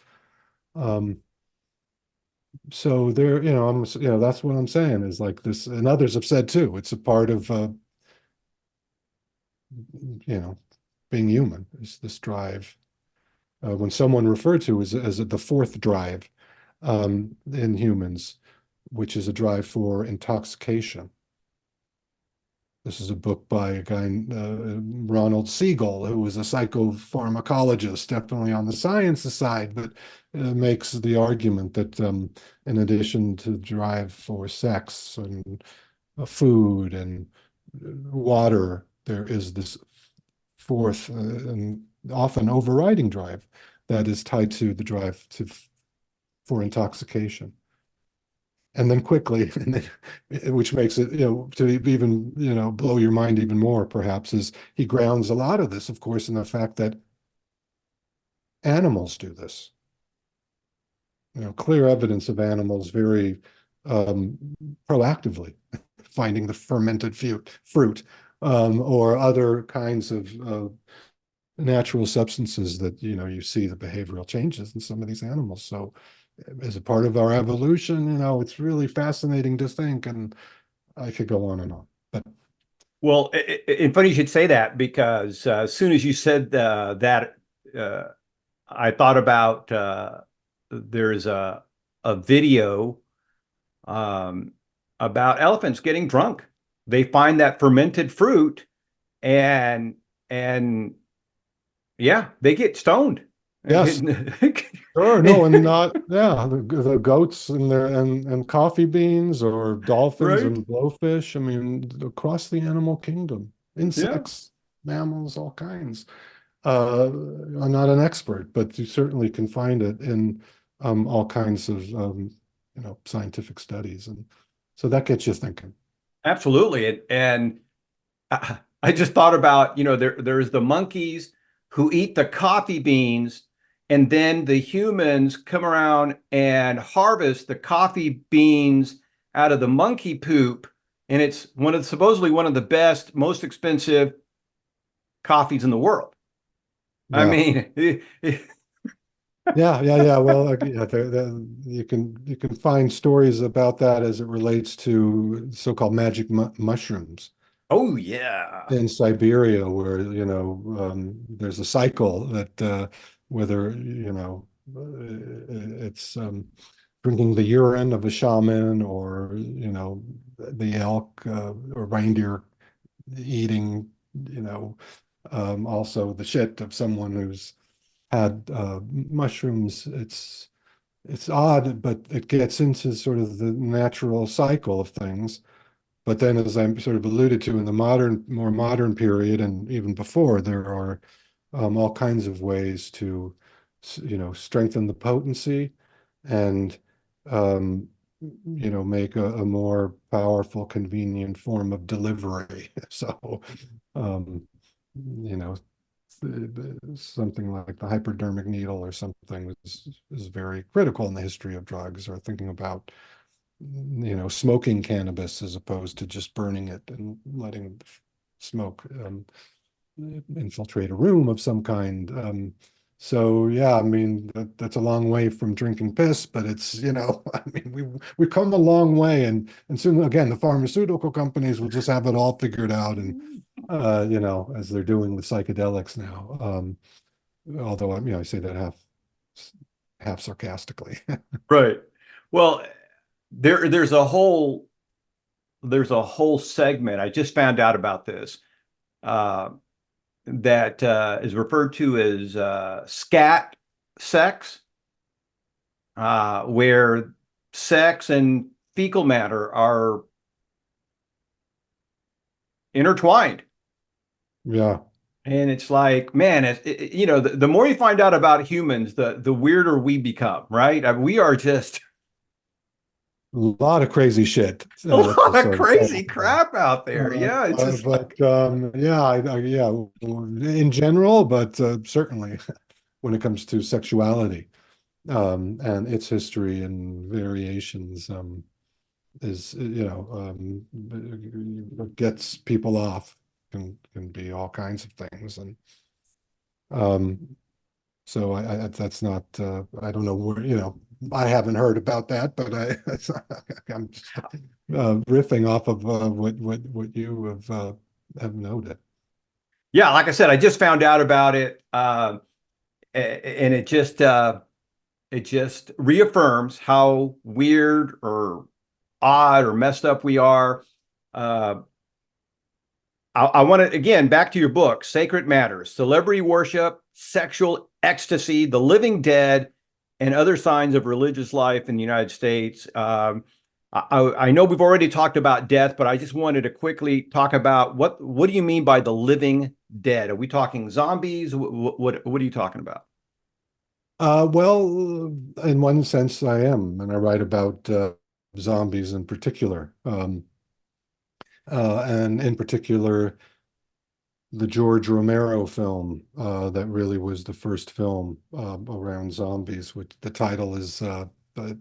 Um, so there, you know, you know, that's what I'm saying is like this, and others have said too, it's a part of, you know, being human is this drive. When someone referred to as the fourth drive in humans, which is a drive for intoxication. This is a book by a guy, Ronald Siegel, who was a psychopharmacologist, definitely on the science side, but makes the argument that in addition to drive for sex and food and water, there is this fourth and often overriding drive that is tied to the drive for intoxication. And then quickly, and then, which makes it, to even, blow your mind even more, perhaps, is he grounds a lot of this, of course, in the fact that animals do this. Clear evidence of animals very um, proactively finding the fermented fruit or other kinds of natural substances that, you see the behavioral changes in some of these animals. So as a part of our evolution, it's really fascinating to think, and I could go on and on. But Well, and funny you should say that because as soon as you said that, uh, I thought about there's a video um, about elephants getting drunk. They find that fermented fruit and and yeah, they get stoned. yes, sure, no, and not, yeah, the goats and coffee beans or dolphins Right? and blowfish. I mean, across the animal kingdom, Yeah, insects, mammals, all kinds. I'm not an expert, but you certainly can find it in all kinds of scientific studies, and so that gets you thinking. absolutely. And I just thought about, there's the monkeys who eat the coffee beans, and then the humans come around and harvest the coffee beans out of the monkey poop, and it's supposedly one of the best, most expensive coffees in the world. I Yeah, mean, yeah. Well, yeah, you can find stories about that as it relates to so-called magic mushrooms oh yeah, in Siberia, where there's a cycle that whether it's drinking the urine of a shaman or the elk or reindeer eating also the shit of someone who's had mushrooms. It's odd, but it gets into sort of the natural cycle of things. But then, as I sort of alluded to in the more modern period, and even before, there are all kinds of ways to, strengthen the potency and, um, make a more powerful, convenient form of delivery. So, um, you know, something like the hypodermic needle or something is very critical in the history of drugs, or thinking about smoking cannabis as opposed to just burning it and letting smoke infiltrate a room of some kind. So yeah, I mean that's a long way from drinking piss, but it's I mean we've come a long way, and soon again the pharmaceutical companies will just have it all figured out, and as they're doing with psychedelics now. Although I say that half sarcastically. right. Well, there's a whole segment. I just found out about this. Uh, that is referred to as scat sex, where sex and fecal matter are intertwined. Yeah. And it's like, man, the more you find out about humans, the weirder we become, right? I mean, we are just A lot of crazy shit a to lot of sort of talk crazy about. crap out there. Yeah, it's just like, But yeah, yeah, in general, but certainly when it comes to sexuality and its history and variations, is what gets people off can be all kinds of things, and um, so that's not I don't know where I haven't heard about that, but I'm just riffing off of what you have noted. yeah, like I said, I just found out about it, and it just reaffirms how weird or odd or messed up we are. Uh, I want to, again, back to your book, Sacred Matters, Celebrity Worship, Sexual Ecstasy, the Living Dead, and Other Signs of Religious Life in the United States. I know we've already talked about death, but I just wanted to quickly talk about what do you mean by the living dead? Are we talking zombies? What are you talking about? Well, in one sense, I am, and I write about zombies in particular, and in particular, the George Romero film that really was the first film around zombies. Which the title is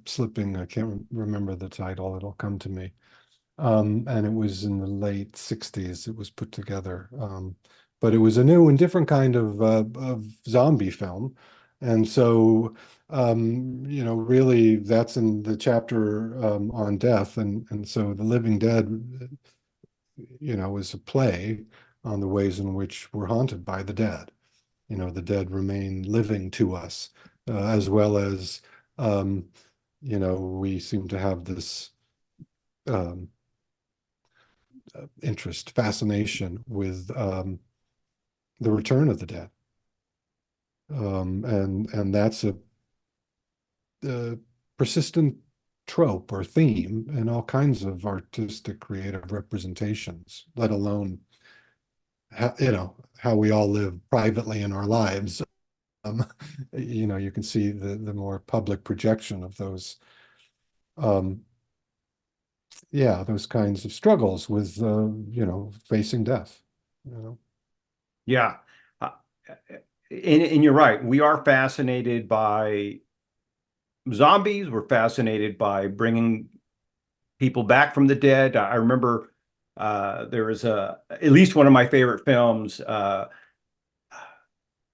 slipping. I can't remember the title. It'll come to me. And it was in the late 60s. It was put together. But it was a new and different kind of zombie film. And so, really that's in the chapter on death. And so The Living Dead, is a play on the ways in which we're haunted by the dead. The dead remain living to us, as well as, we seem to have this um, interest, fascination with the return of the dead. And that's a persistent trope or theme in all kinds of artistic, creative representations, let alone how we all live privately in our lives. Um, you can see the more public projection of those, um, yeah, those kinds of struggles with, facing death. You know. Yeah. Uh, and you're right. We are fascinated by zombies. We're fascinated by bringing people back from the dead. I remember there was at least one of my favorite films,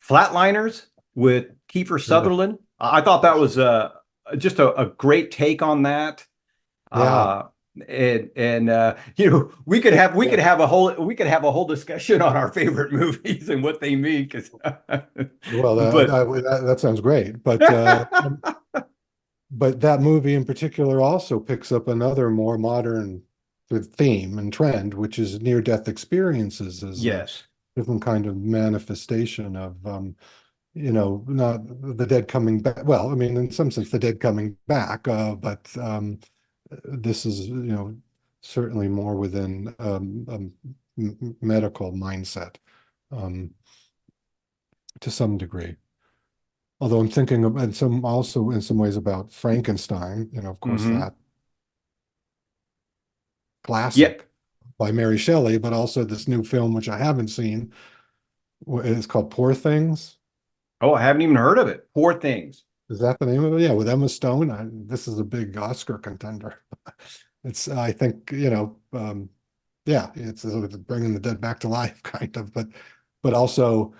Flatliners with Kiefer Sure. Sutherland. I thought that was just a great take on that. Yeah. Uh, and we could have a whole discussion on our favorite movies and what they mean. Because, Well, but that sounds great, but that movie in particular also picks up another more modern theme and trend, which is near-death experiences as a yes, different kind of manifestation of, not the dead coming back. Well, I mean, in some sense, the dead coming back, but this is, certainly more within medical mindset um, to some degree. Although I'm thinking of, and some also in some ways about Frankenstein, of course, hmm that yeah. classic by Mary Shelley, but also this new film, which I haven't seen. It's called Poor Things. Oh, I haven't even heard of it. Poor Things. Is that the name of it? Yeah, with Emma Stone. This is a big Oscar contender. I think, yeah, it's sort of bringing the dead back to life, kind of, but also,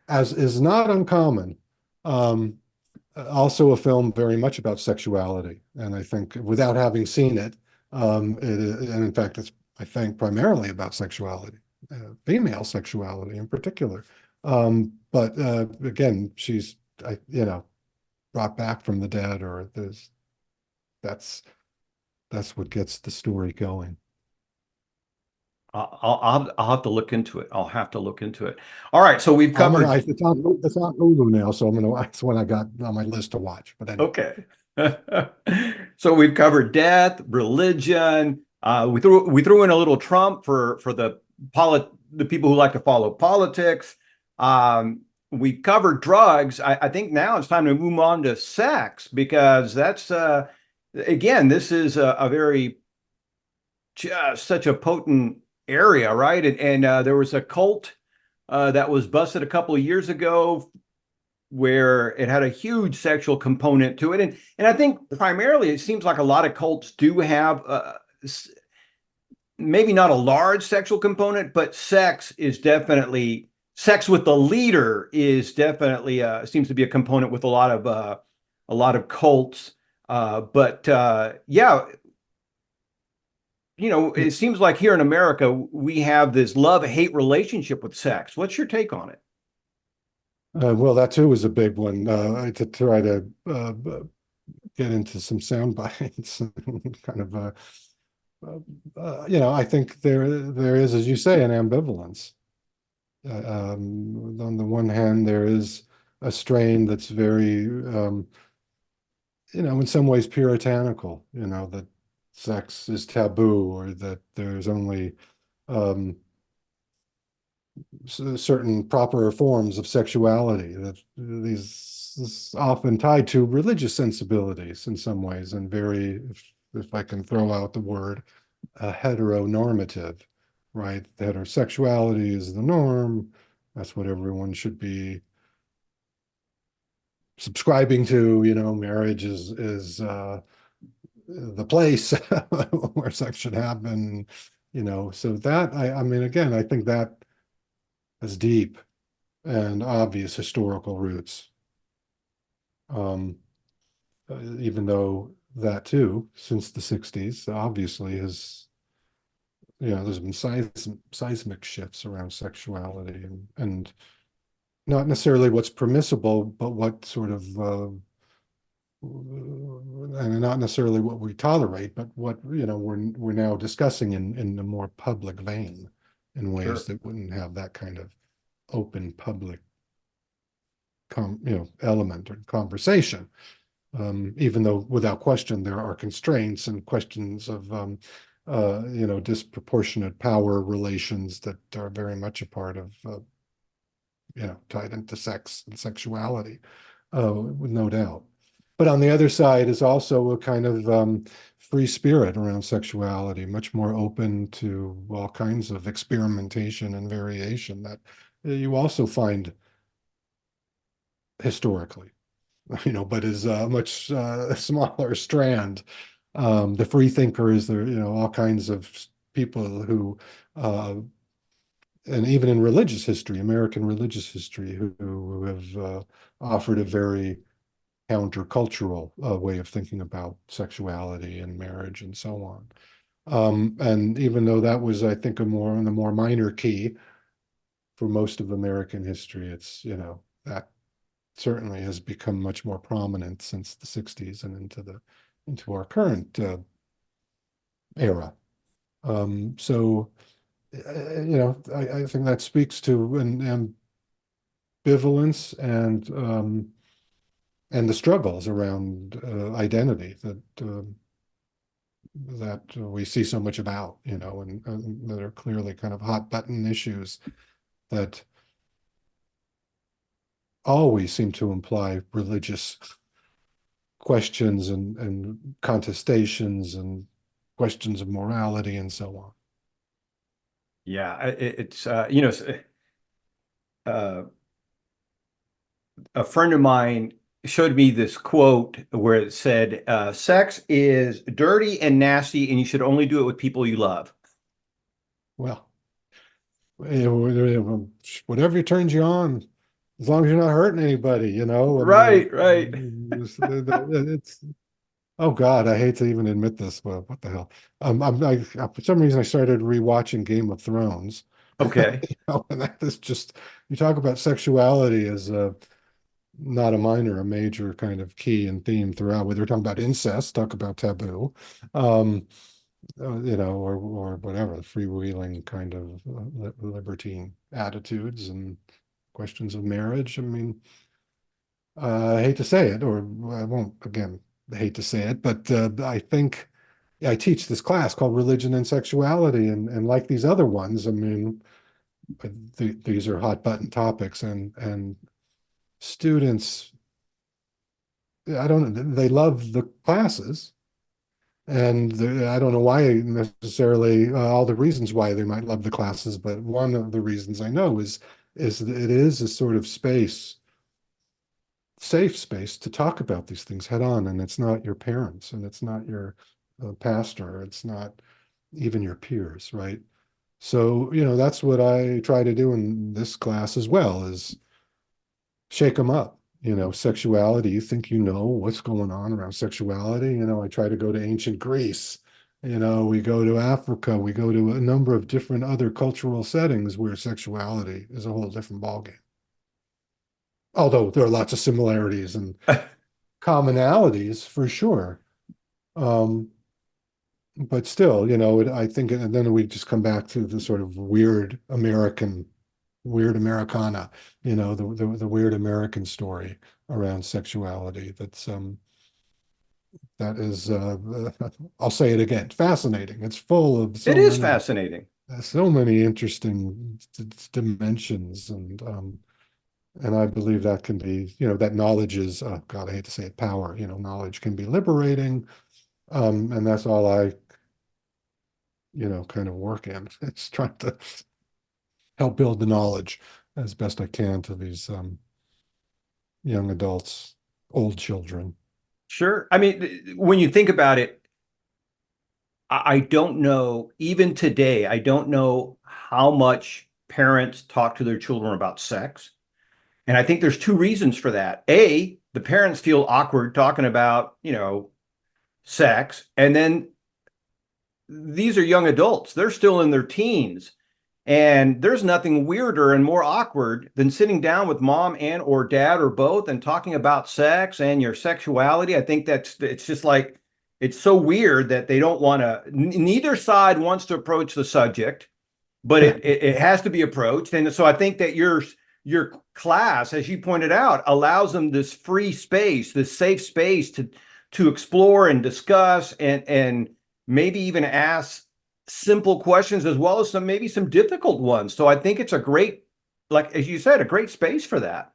as is not uncommon, um, also a film very much about sexuality. And I think without having seen it, and in fact, it's, I think, primarily about sexuality, female sexuality in particular. But again, she's, brought back from the dead, or that's that's what gets the story going. I'll have to look into it. I'll have to look into it. All right, so we've covered. It's on Hulu now, so it's one I got on my list to watch. But anyway. Okay. So we've covered death, religion. We threw in a little Trump for the people who like to follow politics. We covered drugs. I think now it's time to move on to sex because that's again, this is a very just such a potent area, right? And there was a cult that was busted a couple of years ago where it had a huge sexual component to it. And I think primarily it seems like a lot of cults do have maybe not a large sexual component, but sex with the leader is definitely seems to be a component with a lot of cults. But yeah, it seems like here in America we have this love-hate relationship with sex. What's your take on it? Well, that too was a big one to try to get into some sound bites, kind of I think there is, as you say, an ambivalence. On the one hand, there is a strain that's very, in some ways puritanical, that sex is taboo or that there's only um, certain proper forms of sexuality, that these is often tied to religious sensibilities in some ways, and very, if I can throw out the word, heteronormative, right? Heterosexuality is the norm. That's what everyone should be subscribing to. Marriage is the place where sex should happen. So that I mean, again, I think that has deep and obvious historical roots. Um, Even though that too, since the 60s, obviously has, there's been seismic shifts around sexuality and not necessarily what's permissible, but what sort of, and not necessarily what we tolerate, but what, we're now discussing in a more public vein in ways Sure. that wouldn't have that kind of open public element or conversation. Even though without question there are constraints and questions of disproportionate power relations that are very much a part of tied into sex and sexuality, with no doubt. But on the other side is also a kind of free spirit around sexuality, much more open to all kinds of experimentation and variation that you also find historically, but is a much smaller strand. The free thinkers, there, all kinds of people who, and even in religious history, American religious history, who have offered a very countercultural way of thinking about sexuality and marriage and so on. And even though that was, I think, on the more minor key for most of American history, it's, that certainly has become much more prominent since the 60s and into our current era. So I think that speaks to an ambivalence and the struggles around identity that we see so much about, and that are clearly kind of hot button issues that always seem to imply religious questions and contestations and questions of morality and so on. Yeah, it's uh, a friend of mine showed me this quote where it said, "Sex is dirty and nasty, and you should only do it with people you love." Well, whatever turns you on, as long as you're not hurting anybody, I mean, Right, right. it's, oh God, I hate to even admit this, but what the hell? For some reason I started rewatching Game of Thrones. Okay. And that is just, you talk about sexuality as not a minor, a major kind of key and theme throughout. Whether we're talking about incest, talk about taboo, um, or whatever, freewheeling kind of libertine attitudes and questions of marriage. I mean, I hate to say it, or I won't again hate to say it, but I think I teach this class called Religion and Sexuality, and like these other ones, I mean, these are hot button topics, and students, I don't, they love the classes. And I don't know why necessarily, all the reasons why they might love the classes, but one of the reasons I know is that it is a sort of space, safe space to talk about these things head on, and it's not your parents, and it's not your pastor, it's not even your peers, right? So, that's what I try to do in this class as well, is shake them up. Sexuality, you think you know what's going on around sexuality? I try to go to ancient Greece. We go to Africa, we go to a number of different other cultural settings where sexuality is a whole different ballgame. Although there are lots of similarities and commonalities for sure. Um, but still, I think, and then we just come back to the sort of weird Americana, the weird American story around sexuality. That is, I'll say it again, fascinating. It's full of It is fascinating. so many interesting dimensions, and I believe that can be, that knowledge is, oh God, I hate to say it, power. Knowledge can be liberating, and that's all I, kind of work in. It's trying to help build the knowledge as best I can to these young adults, old children. Sure. I mean, when you think about it, I don't know, even today, I don't know how much parents talk to their children about sex. And I think there's two reasons for that. A, the parents feel awkward talking about, sex. And then these are young adults. They're still in their teens. And there's nothing weirder and more awkward than sitting down with mom and or dad or both and talking about sex and your sexuality. I think it's just like it's so weird that they don't want to. Neither side wants to approach the subject, but it has to be approached. And so I think that your class, as you pointed out, allows them this free space, this safe space to explore and discuss and maybe even ask simple questions as well as some difficult ones. So I think it's a great, like as you said, a great space for that.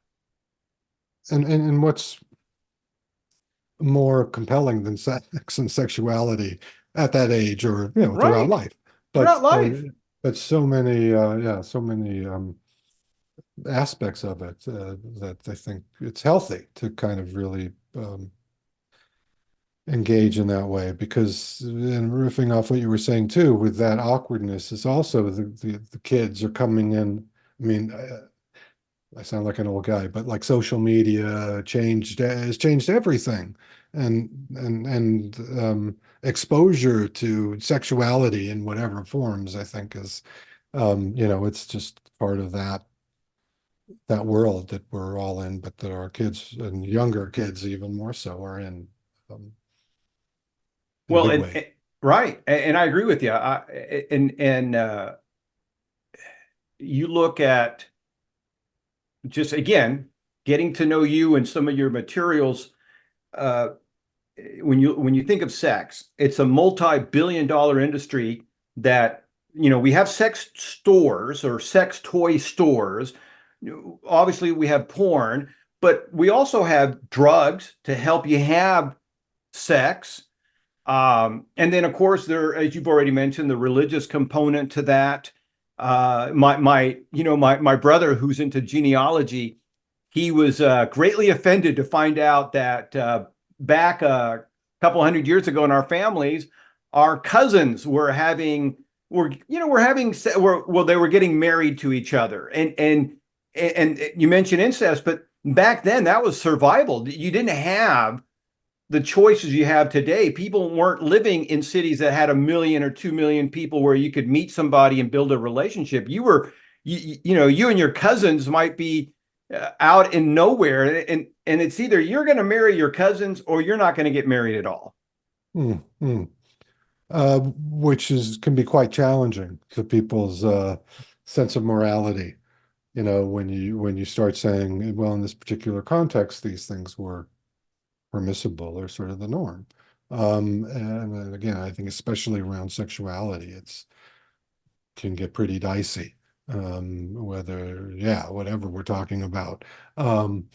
And what's more compelling than sex and sexuality at that age, or throughout Right. life, Throughout but life. so many so many aspects of it that I think it's healthy to kind of really engage in that way, because, and riffing off what you were saying too, with that awkwardness is also the kids are coming in. I mean, I sound like an old guy, but like social media has changed everything, and exposure to sexuality in whatever forms, I think is, it's just part of that world that we're all in, but that our kids and younger kids even more so are um, in Well, good ways. right, and I agree with you. And you look at just again getting to know you and some of your materials. Uh, when you think of sex, it's a multi-billion-dollar industry that we have sex stores or sex toy stores. Obviously, we have porn, but we also have drugs to help you have sex. And then, of course, there, as you've already mentioned, the religious component to that. My brother, who's into genealogy, he was greatly offended to find out that back a couple hundred years ago in our families, our cousins were they were getting married to each other, and you mentioned incest, but back then that was survival. You didn't have the choices you have today. People weren't living in cities that had 1 million or 2 million people where you could meet somebody and build a relationship. You and your cousins might be out in nowhere, and it's either you're going to marry your cousins or you're not going to get married at all. Mm, mm. Which can be quite challenging to people's sense of morality. When you start saying, well, in this particular context, these things were permissible or sort of the norm. And again, I think especially around sexuality, it's can get pretty dicey. Whatever we're talking about. And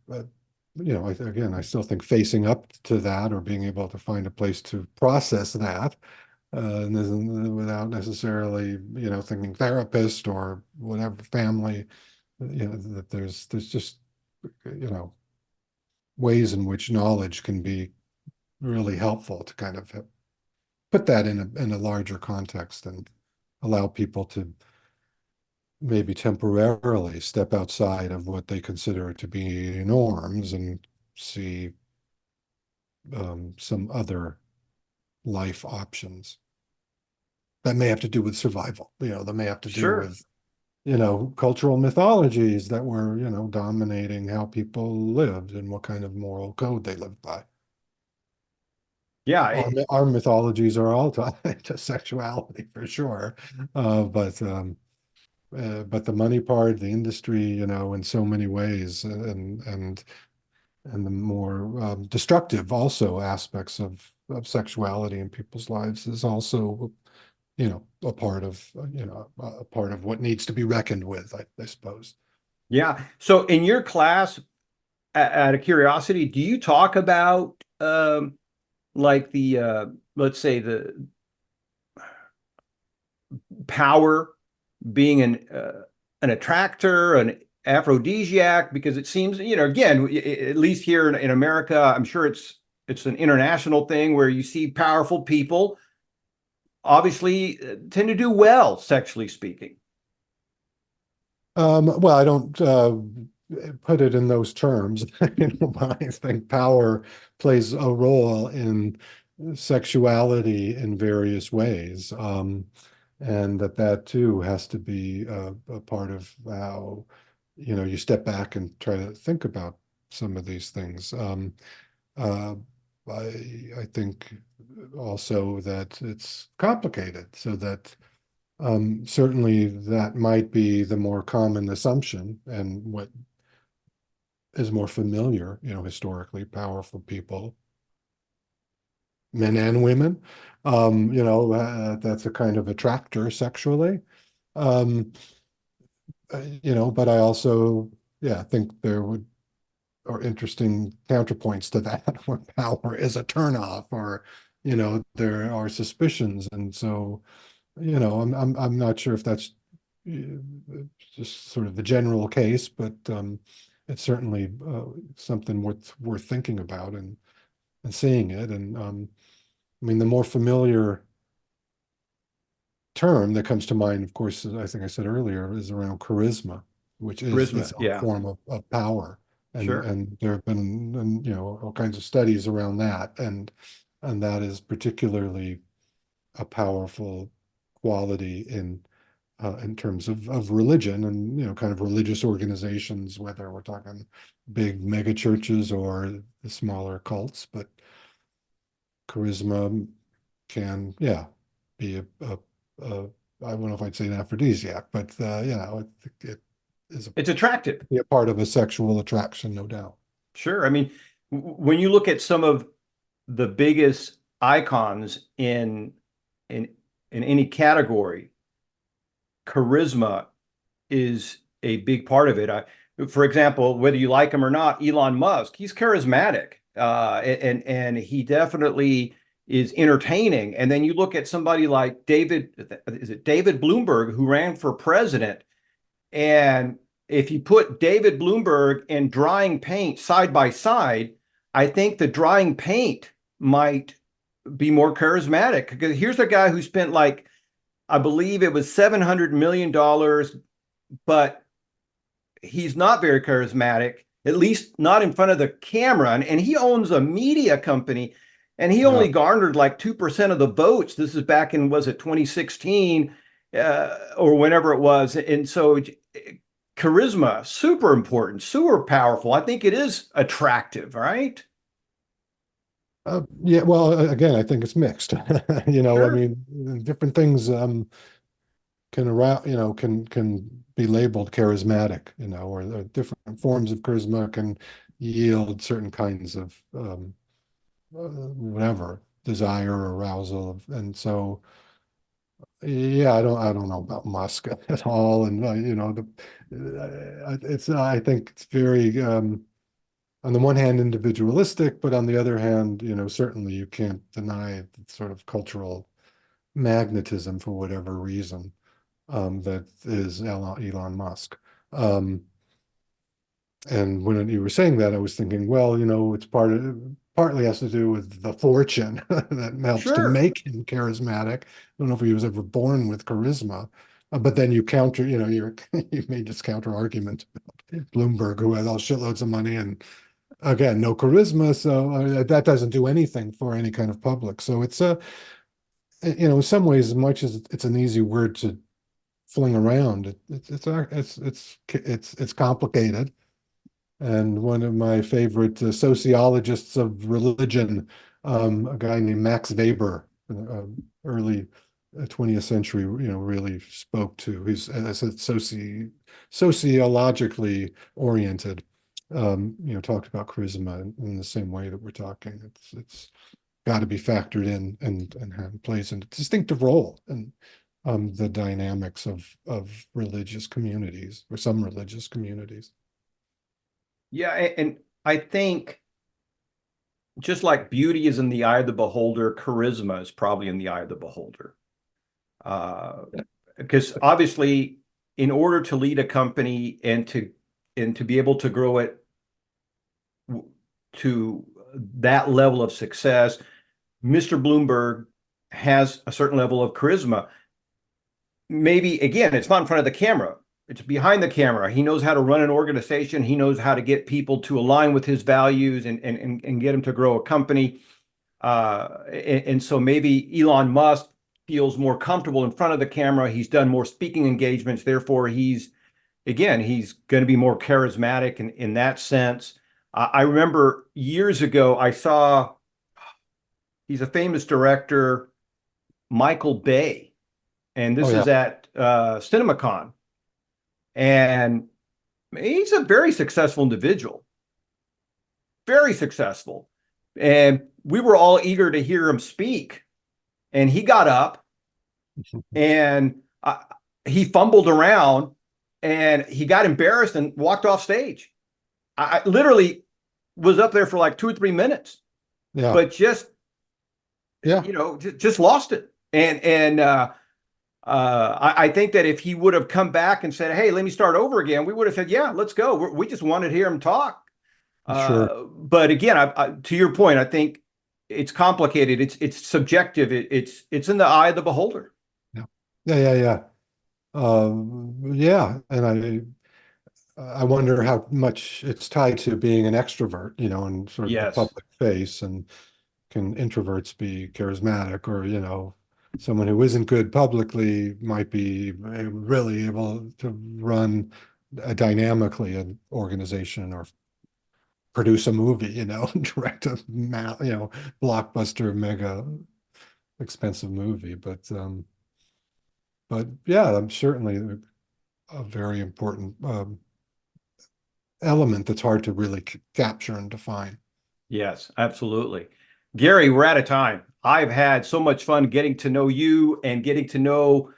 but, again, I still think facing up to that, or being able to find a place to process that, without necessarily, thinking therapist or whatever family, that there's just, you know, ways in which knowledge can be really helpful to kind of put that in a larger context and allow people to maybe temporarily step outside of what they consider to be norms and see some other life options that may have to do with survival. That may have to do Sure. with, cultural mythologies that were, dominating how people lived and what kind of moral code they lived by. Yeah. Our mythologies are all tied to sexuality for sure. But the money part, the industry, in so many ways, and the more destructive also aspects of sexuality in people's lives is also, a part of, a part of what needs to be reckoned with, I suppose. Yeah. So in your class, out of curiosity, do you talk about like the let's say the power being an attractor, an aphrodisiac? Because it seems, again, at least here in America, I'm sure it's an international thing where you see powerful people obviously tend to do well, sexually speaking. Well, I don't put it in those terms, but I think power plays a role in sexuality in various ways, and that too has to be a part of how, you step back and try to think about some of these things. Uh, I think also that it's complicated, so that certainly that might be the more common assumption and what is more familiar, historically, powerful people, men and women, that's a kind of attractor sexually. Um, but I also, yeah, think there are interesting counterpoints to that where power is a turnoff, or, there are suspicions. And so, I'm not sure if that's just sort of the general case, but it's certainly something worth thinking about and seeing it. And I mean, the more familiar term that comes to mind, of course, I think I said earlier, is around charisma, which is its Charisma. own Yeah, form of power. And sure. and there have been all kinds of studies around that, and that is particularly a powerful quality in terms of religion and kind of religious organizations, whether we're talking big mega churches or the smaller cults. But charisma can, yeah, be a I don't know if I'd say an aphrodisiac, but it is It's attractive. be a part of a sexual attraction, no doubt. Sure. I mean, when you look at some of the biggest icons in in any category, charisma is a big part of it. For example, whether you like him or not, Elon Musk, he's charismatic, and he definitely is entertaining. And then you look at somebody like is it David Bloomberg, who ran for president? And if you put David Bloomberg and drying paint side by side, I think the drying paint might be more charismatic. Because here's a guy who spent like, I believe it was $700 million, but he's not very charismatic, at least not in front of the camera. And he owns a media company, and he Yeah. only garnered like 2% of the votes. This is back in, was it 2016 or whenever it was? And so charisma, super important, super powerful. I think it is attractive, right? Yeah, well, again, I think it's mixed. I Sure. mean, different things can around, can be labeled charismatic, or different forms of charisma can yield certain kinds of whatever desire or arousal. And so, yeah, I don't know about Musk at all. And I think it's very on the one hand individualistic, but on the other hand, certainly you can't deny the sort of cultural magnetism for whatever reason that is Elon Musk. Um, and when you were saying that, I was thinking, well, it's partly has to do with the fortune that helps to Sure. make him charismatic. I don't know if he was ever born with charisma, but then you counter, you made this counter argument about Bloomberg, who has all shitloads of money and again, no charisma, so that doesn't do anything for any kind of public. So it's in some ways, as much as it's an easy word to fling around, it's complicated. And one of my favorite sociologists of religion A guy named Max Weber, early 20th century, really spoke to. He's, as I said, sociologically oriented. Talked about charisma in the same way that we're talking. It's got to be factored in and plays a distinctive role in the dynamics of religious communities or some religious communities. Yeah, and I think just like beauty is in the eye of the beholder, charisma is probably in the eye of the beholder. Uh, because obviously, in order to lead a company and to be able to grow it to that level of success, Mr. Bloomberg has a certain level of charisma. Maybe again, it's not in front of the camera. It's behind the camera. He knows how to run an organization. He knows how to get people to align with his values and get them to grow a company. And so maybe Elon Musk feels more comfortable in front of the camera. He's done more speaking engagements. Therefore, he's going to be more charismatic in that sense. I remember years ago, I saw he's a famous director, Michael Bay, and Oh this yeah, is at CinemaCon. And he's a very successful individual, very successful. And we were all eager to hear him speak. And he got up and he fumbled around and he got embarrassed and walked off stage. I literally was up there for like 2 or 3 minutes, yeah, but just, yeah, just lost it. I think that if he would have come back and said, "Hey, let me start over again," we would have said, "Yeah, let's go." We just wanted to hear him talk. sure. But again, to your point, I think it's complicated. It's subjective. It's in the eye of the beholder. Yeah, yeah, yeah, yeah. Yeah, and I wonder how much it's tied to being an extrovert, and sort of the Yes, public face, and can introverts be charismatic, or someone who isn't good publicly might be really able to run dynamically an organization or produce a movie, direct a blockbuster, mega expensive movie. But yeah, I'm certainly a very important element that's hard to really capture and define. yes, absolutely. Gary, we're out of time. I've had so much fun getting to know you and getting to know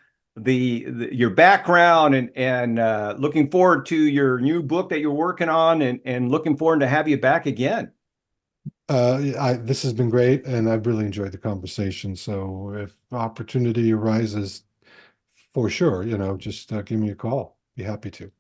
your background and looking forward to your new book that you're working on and looking forward to have you back again. This has been great, and I've really enjoyed the conversation. So if opportunity arises, for sure, just give me a call. Be happy to.